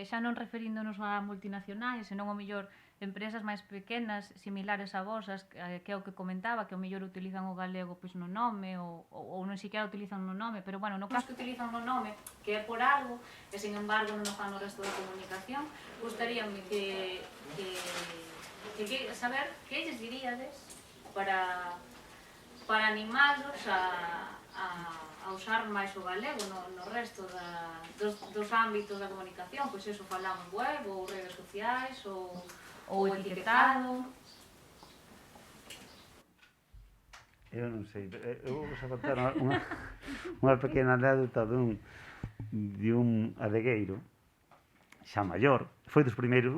xa non referíndonos a multinacionais, senón ao mellor empresas máis pequenas, similares a vosas, que é o que comentaba, que ao mellor utilizan o galego pois no nome ou non siquiera utilizan no nome, pero bueno, no caso que utilizan no nome, que é por algo, e sin embargo non o fan no resto da comunicación, gustaríame saber que lles diríades para animalos a usar máis o galego no resto dos ámbitos da comunicación, pois eso, falamos web, ou redes sociais, ou etiquetado. Eu non sei, eu vou a contar unha pequena anécdota de un adegueiro xa maior, foi uns dos primeiros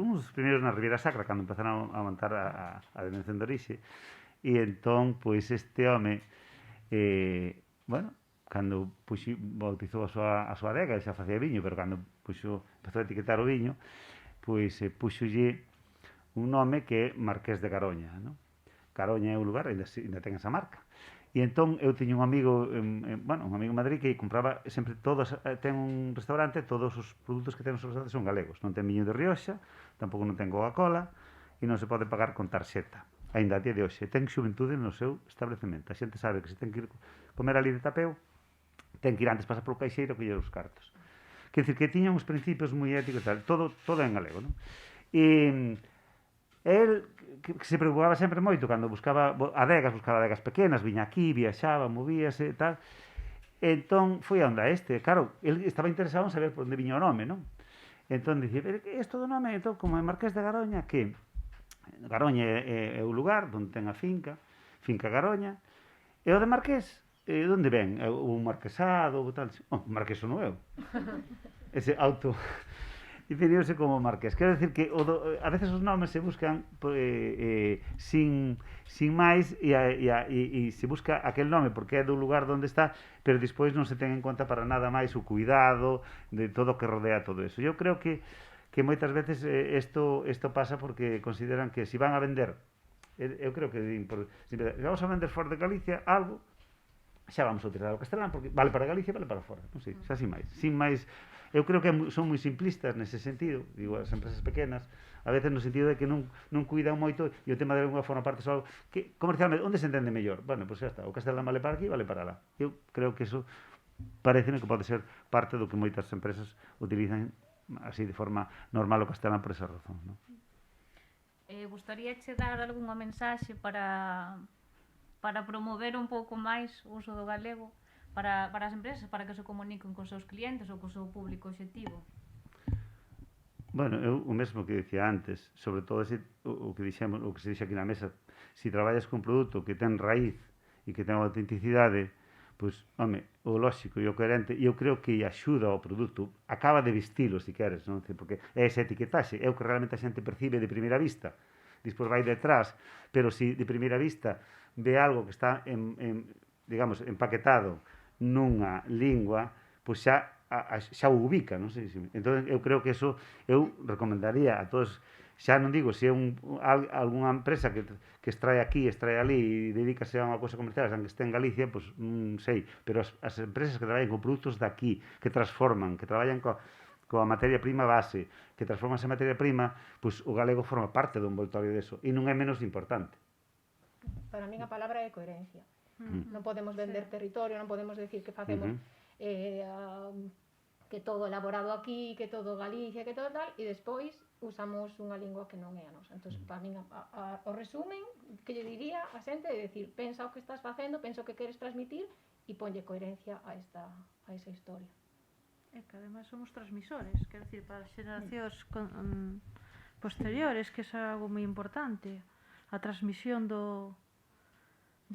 na Ribeira Sacra, cando empezaron a montar a denominación de orixe, e entón, pois, este home, bueno, cando bautizou a súa adega, xa facía viño, pero cando empezou a etiquetar o viño, pois puxolle un nome que é Marqués de Garoña, non? Garoña é un lugar, ainda ten esa marca. E entón eu tiña un amigo, un amigo en Madrid que compraba sempre ten un restaurante, todos os produtos que ten nos restaurantes son galegos. Non ten viño de Rioxa, tampouco non ten Coca-Cola, e non se pode pagar con tarxeta. Ainda a día de hoxe, ten xuventude no seu establecemento. A xente sabe que se ten que ir comer ali de tapeo, ten que ir antes pasar polo caixeiro que lle os cartos. Quer dizer, que tiña uns principios moi éticos e tal, todo en galego, non? E el, que se preocupaba sempre moito cando buscaba adegas pequenas, viña aquí, viaxaba, movíase e tal. Entón, foi a onda este. Claro, el estaba interesado en saber por onde viña o nome, non? Entón, dicía, pero que isto do nome? Entón, como é Marqués de Garoña, que Garoña é o lugar onde ten a finca Garoña, e o de Marqués, onde ven? O marquesado, o tal. O marqués non eu. Ese auto... definirse como marqués. Quero decir que a veces os nomes se buscan sin máis e se busca aquel nome porque é do lugar onde está, pero despois non se ten en conta para nada máis o cuidado de todo o que rodea todo eso. Eu creo que moitas veces isto pasa porque consideran que se van a vender, eu creo que se vamos a vender fora de Galicia algo, xa vamos a utilizar o castelán porque vale para Galicia, vale para fora, non sei, xa sin máis. Eu creo que son moi simplistas nese sentido, digo, as empresas pequenas, a veces no sentido de que non cuidan moito e o tema de alguma forma parte só que comercialmente, onde se entende mellor? Bueno, pois xa está, o castelán vale para aquí, vale para lá. Eu creo que eso pareceme que pode ser parte do que moitas empresas utilizan así de forma normal o castelán por esa razón, non? Gustaríache dar algunha mensaxe para promover un pouco máis o uso do galego para as empresas, para que se comuniquen cos seus clientes ou co seu público obxectivo? Bueno, eu o mesmo que dicía antes, sobre todo o que se dixe aquí na mesa, se traballas con produto que ten raíz e que ten autenticidade, pois, home, o lóxico e o coherente, e eu creo que axuda ao produto, acaba de vestilo, se queres, non? Porque é esa etiquetaxe, é o que realmente a xente percibe de primeira vista, despois vai detrás, pero se de primeira vista ve algo que está, digamos, empaquetado nunha lingua, pois xa o ubica, non sei. Entón, eu creo que eso, eu recomendaría a todos, xa non digo, se é algunha empresa que extrae aquí, extrae ali e dedícase a unha cousa comercial, que este en Galicia, pois non sei, pero as empresas que traballan con produtos daqui, que transforman, que traballan coa materia prima base, que transforman esa materia prima, pois o galego forma parte do envoltorio deso, e non é menos importante. Para min a palabra é coherencia. Non podemos vender territorio, non podemos decir que facemos que todo elaborado aquí, que todo Galicia, que todo tal, e despois usamos unha lingua que non é a nosa. Entón, para min, o resumen que lle diría a xente é decir, pensa o que estás facendo, pensa o que queres transmitir e ponlle coherencia a esa historia. É que ademais somos transmisores, quero dicir, para as xeracións posteriores, que é algo moi importante, a transmisión do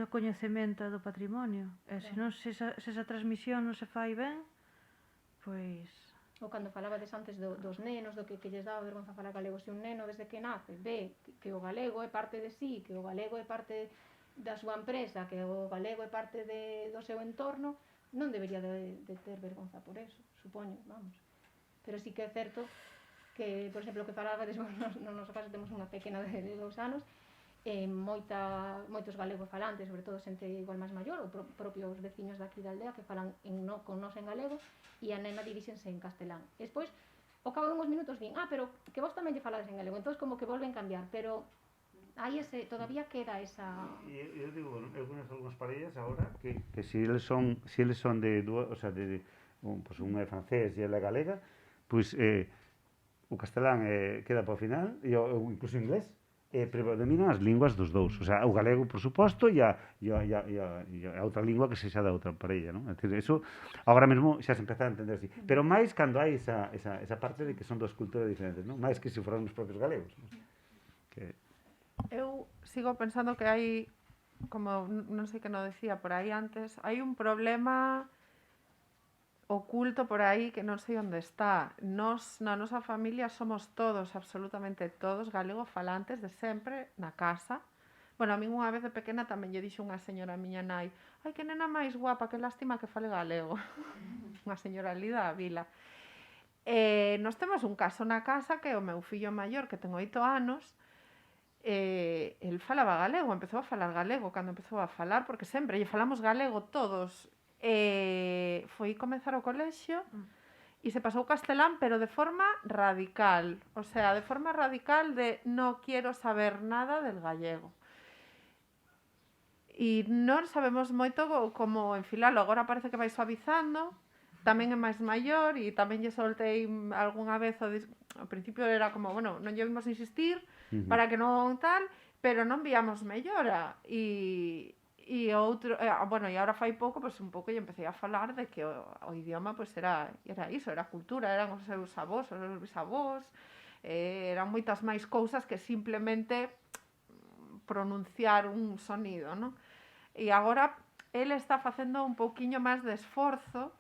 coñecemento do patrimonio. E se esa transmisión non se fai ben, pois... Ou cando falabades antes dos nenos, do que lles daba vergonza falar galego, se un neno desde que nace ve que o galego é parte de sí, que o galego é parte da súa empresa, que o galego é parte do seu entorno, non debería de ter vergonza por eso, supoño, vamos. Pero sí que é certo que, por exemplo, que falabades, no noso caso temos unha pequena de 2 anos, moitos galegos falantes, sobre todo xente igual máis maior, ou propios veciños daqui da aldea que falan con nós en galego, e a nena diríxense en castelán. E despois, ao cabo dunhos minutos din, pero que vos tamén lle falades en galego, entón como que volven cambiar, pero aí todavía queda esa... Eu digo, eu conheço algunhas parellas agora que se eles son de dúas, o sea, pues unha é francés e ela é galega, pois o castelán queda para o final, e incluso o inglés, predominan as linguas dos dous, o sea, o galego, por suposto, e a outra lingua que sexa da outra parella, non? É dicir, eso agora mesmo xa se empeza a entender así, pero máis cando hai esa parte de que son dos culturas diferentes, non? Máis que se foran os propios galegos, non? Que Eu sigo pensando que hai, como non sei que non decía por aí antes, hai un problema oculto por aí que non sei onde está. Nos, na nosa familia, somos todos, absolutamente todos, galego falantes de sempre na casa. Bueno, a min unha vez de pequena tamén lle dixo unha señora a miña nai: ai, que nena máis guapa, que lástima que fale galego. Unha señora ali da vila. Nos temos un caso na casa que o meu fillo maior, que ten 8 anos, el falaba galego, empezou a falar galego cando empezou a falar, porque sempre lle falamos galego todos. Foi comezar o colexio e se pasou castelán, pero de forma radical, o sea, de forma radical de no quiero saber nada del gallego. E non sabemos moito como enfilalo, agora parece que vai suavizando, tamén é máis maior e tamén lle soltei algunha vez, ao principio era como, bueno, non lle vimos insistir para que non tal, pero non víamos mellora e outro, bueno, e agora fai pouco, pois un pouco lle empecé a falar de que o idioma pois era iso, era cultura, eran os seus avós, os seus bisavós, eran moitas máis cousas que simplemente pronunciar un sonido, non? E agora ele está facendo un pouquiño máis de esforzo,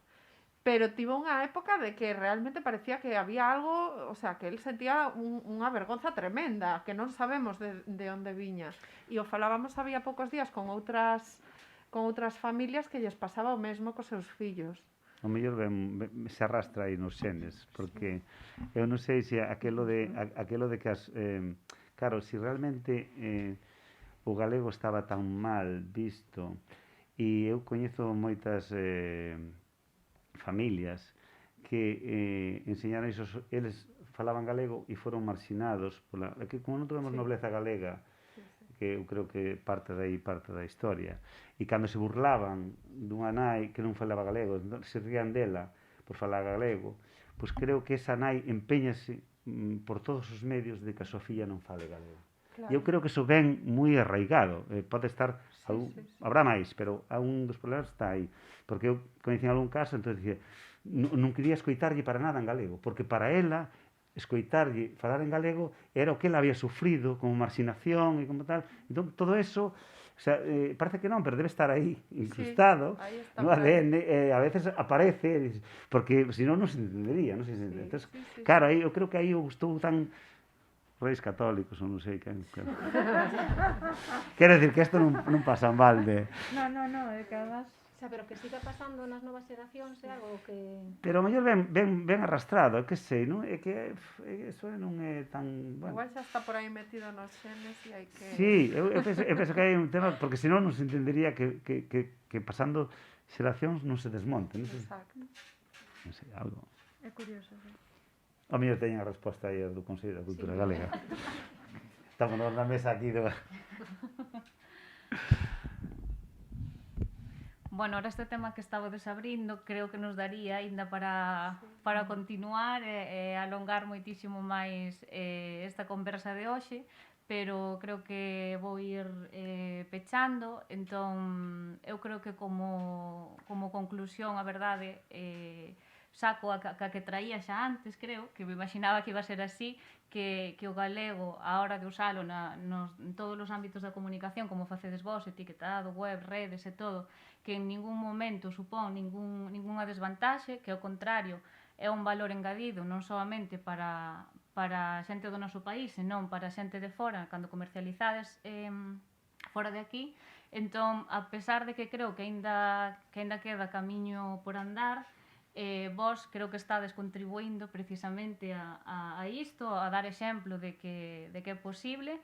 pero tivo unha época de que realmente parecía que había algo, o sea, que él sentía unha vergonza tremenda, que non sabemos de onde viña. E o falábamos había poucos días con outras familias que lles pasaba o mesmo cos seus fillos. O mellor se arrastra aí nos xenes, porque eu non sei se aquelo de que claro, se realmente o galego estaba tan mal visto, e eu coñezo moitas familias que enseñaron iso, eles falaban galego e foron marxinados que como non tuvemos nobleza galega, que eu creo que parte da historia, e cando se burlaban dunha nai que non falaba galego, se rían dela por falar galego, pois creo que esa nai empeñase por todos os medios de que a súa filla non fale galego. Claro. E eu creo que iso ven moi arraigado, pode estar habrá máis, pero un dos problemas está aí, porque eu coñecín algún caso, entón dicía, non quería escoitarlle para nada en galego, porque para ela escoitarlle falar en galego era o que ela había sufrido como marxinación e como tal. Entón todo eso, o sea, parece que non, pero debe estar aí incrustado no ADN, a veces aparece, porque senón non se entendería, non se entende. Entón, claro, aí eu creo que aí eu estou tan reis católicos, ou non sei quen. Quero dicir que isto non pasa mal de... No, é que además... O sea, pero que siga pasando nas novas xeracións é algo que... Pero o mellor ben arrastrado, que sei, non? É que eso non é tan... Bueno. Igual xa está por aí metido nos xenes e hai que... Sí, eu penso que hai un tema, porque senón non se entendería que pasando xeracións non se desmonten. Exacto. Non sei, algo... É curioso, sí. O mellor teñen a resposta aí do Consello da Cultura Galega. Estamos na mesa aquí do... Bueno, ahora este tema que estabades abrindo creo que nos daría aínda para continuar e alongar moitísimo máis esta conversa de hoxe, pero creo que vou ir pechando. Entón, eu creo que como conclusión, a verdade, saco a que traía xa antes, creo, que me imaginaba que iba a ser así, que o galego, a hora de usalo en todos os ámbitos da comunicación, como facedes vos, etiquetado, web, redes e todo, que en ningún momento supón ningunha desvantaxe, que ao contrario é un valor engadido non solamente para a xente do noso país, senón para a xente de fora, cando comercializades fora de aquí. Entón, a pesar de que creo que aínda queda camiño por andar, vos creo que estades contribuindo precisamente a isto, a dar exemplo de que é posible.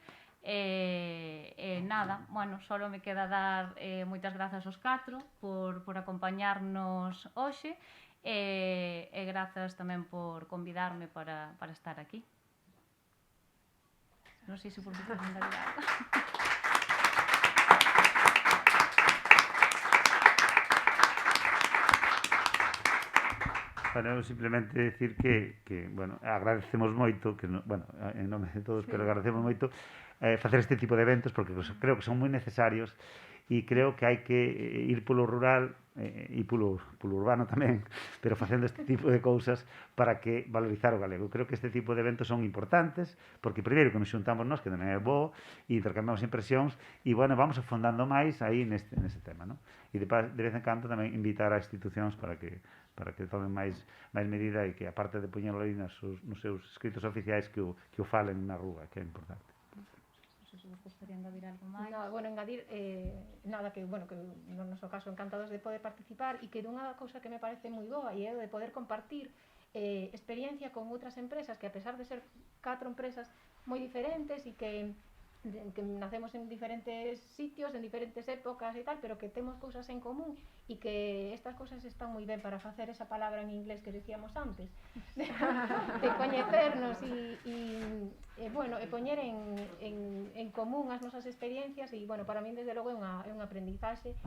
Nada, bueno, solo me queda dar moitas grazas aos 4 por acompañarnos hoxe e grazas tamén por convidarme para estar aquí. Non sei se por vosotros me daría algo. Bueno, simplemente decir que bueno, agradecemos moito, que bueno, en nome de todos, pero agradecemos moito facer este tipo de eventos porque creo que son moi necesarios e creo que hai que ir polo rural e polo urbano tamén, pero facendo este tipo de cousas para que valorizar o galego. Creo que este tipo de eventos son importantes porque primeiro que nos xuntamos nós, que tamén é bo, e intercambiamos impresións e, bueno, vamos afondando máis aí neste tema, non? E de vez en cando tamén invitar a institucións para que tomen máis medida e que, aparte de poñerlo aí nos seus escritos oficiais, que o falen na rúa, que é importante. Non sei se vos gustaría engadir algo máis. No, bueno, engadir nada, que no noso caso encantados de poder participar e que dunha cousa que me parece moi boa e é o de poder compartir experiencia con outras empresas que, a pesar de ser 4 empresas moi diferentes e que nacemos en diferentes sitios, en diferentes épocas e tal, pero que temos cousas en común e que estas cousas están moi ben para facer esa palabra en inglés que decíamos antes de coñecernos e poñer en común as nosas experiencias e, bueno, para min desde logo é un aprendizaxe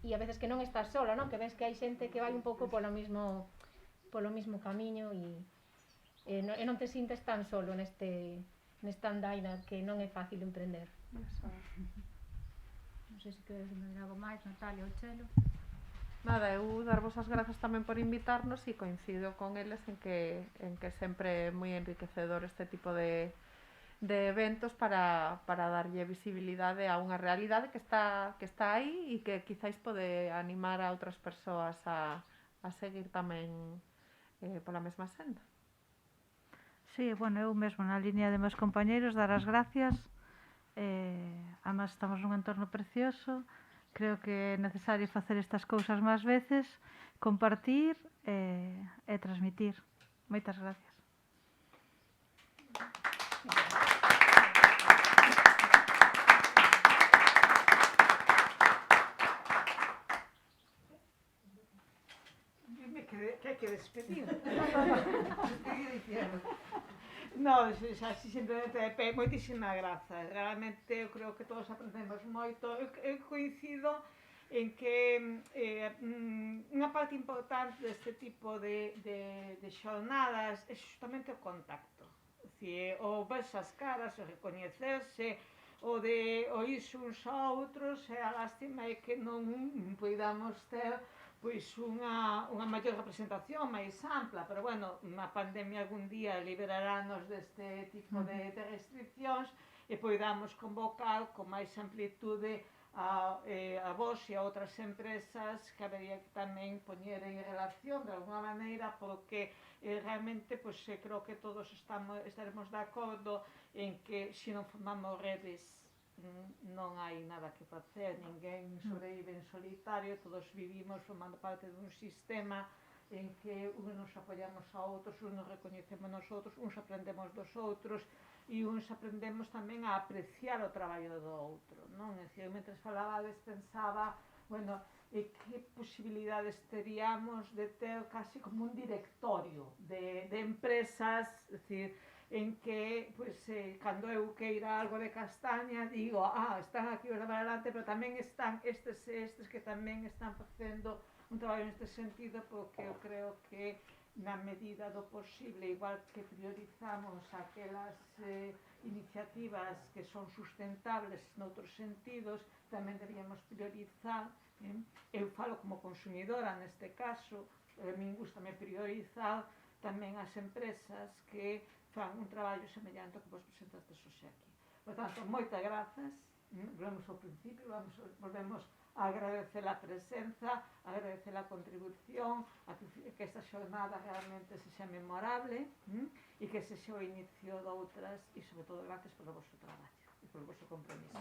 e a veces que non estás sola, non? Que ves que hai xente que vai un pouco polo mismo camiño e non te sintes tan solo nesta andaina que non é fácil emprender. Non sei se queres engadir algo máis, Natalia ou Chelo. Nada, eu darvos as grazas tamén por invitarnos e coincido con eles en que sempre é moi enriquecedor este tipo de eventos para darlle visibilidade a unha realidade que está aí e que quizáis pode animar a outras persoas a seguir tamén pola mesma senda. Sí, bueno, eu mesmo na línea de meus compañeiros dar as gracias. Además estamos nun entorno precioso. Creo que é necesario facer estas cousas máis veces, compartir e transmitir. Moitas gracias. Dime que hai que despedir. No, así simplemente moitísimas grazas. Realmente eu creo que todos aprendemos moito. Eu coincido en que unha parte importante deste tipo de xornadas é justamente o contacto. O verse as caras, o recoñecerse, o de oírse uns a outros, e a lástima é que non poidamos ter pois unha maior representación máis ampla, pero bueno, a pandemia algún día liberarános deste tipo de restriccións e poidamos convocar con máis amplitude a vos e a outras empresas que habería que tamén poñer en relación de alguna maneira, porque realmente pois creo que todos estaremos de acordo en que se non formamos redes non hai nada que facer, ninguén sobrevive en solitario, todos vivimos formando parte dun sistema en que uns nos apoiamos a outros, uns nos recoñecemos nos outros, uns aprendemos dos outros e uns aprendemos tamén a apreciar o traballo do outro, non? É dicir, mentre falabades pensaba, bueno, que posibilidades teríamos de ter casi como un directorio de empresas, é dicir, en que, cando eu queira algo de castaña, digo, están aquí os de adelante, pero tamén están estes que tamén están facendo un traballo neste sentido, porque eu creo que na medida do posible, igual que priorizamos aquelas iniciativas que son sustentables noutros sentidos, tamén deberíamos priorizar, eu falo como consumidora neste caso, a min gustame priorizar tamén as empresas que fan un traballo semellante ao que vos presentastes hoxe aquí. Por tanto, moitas grazas, volvemos ao principio, volvemos a agradecer a presenza, a agradecer a contribución, a que esta xornada realmente sexa memorable e que sexa o inicio de outras e, sobre todo, gracias polo vosso traballo e polo vosso compromiso.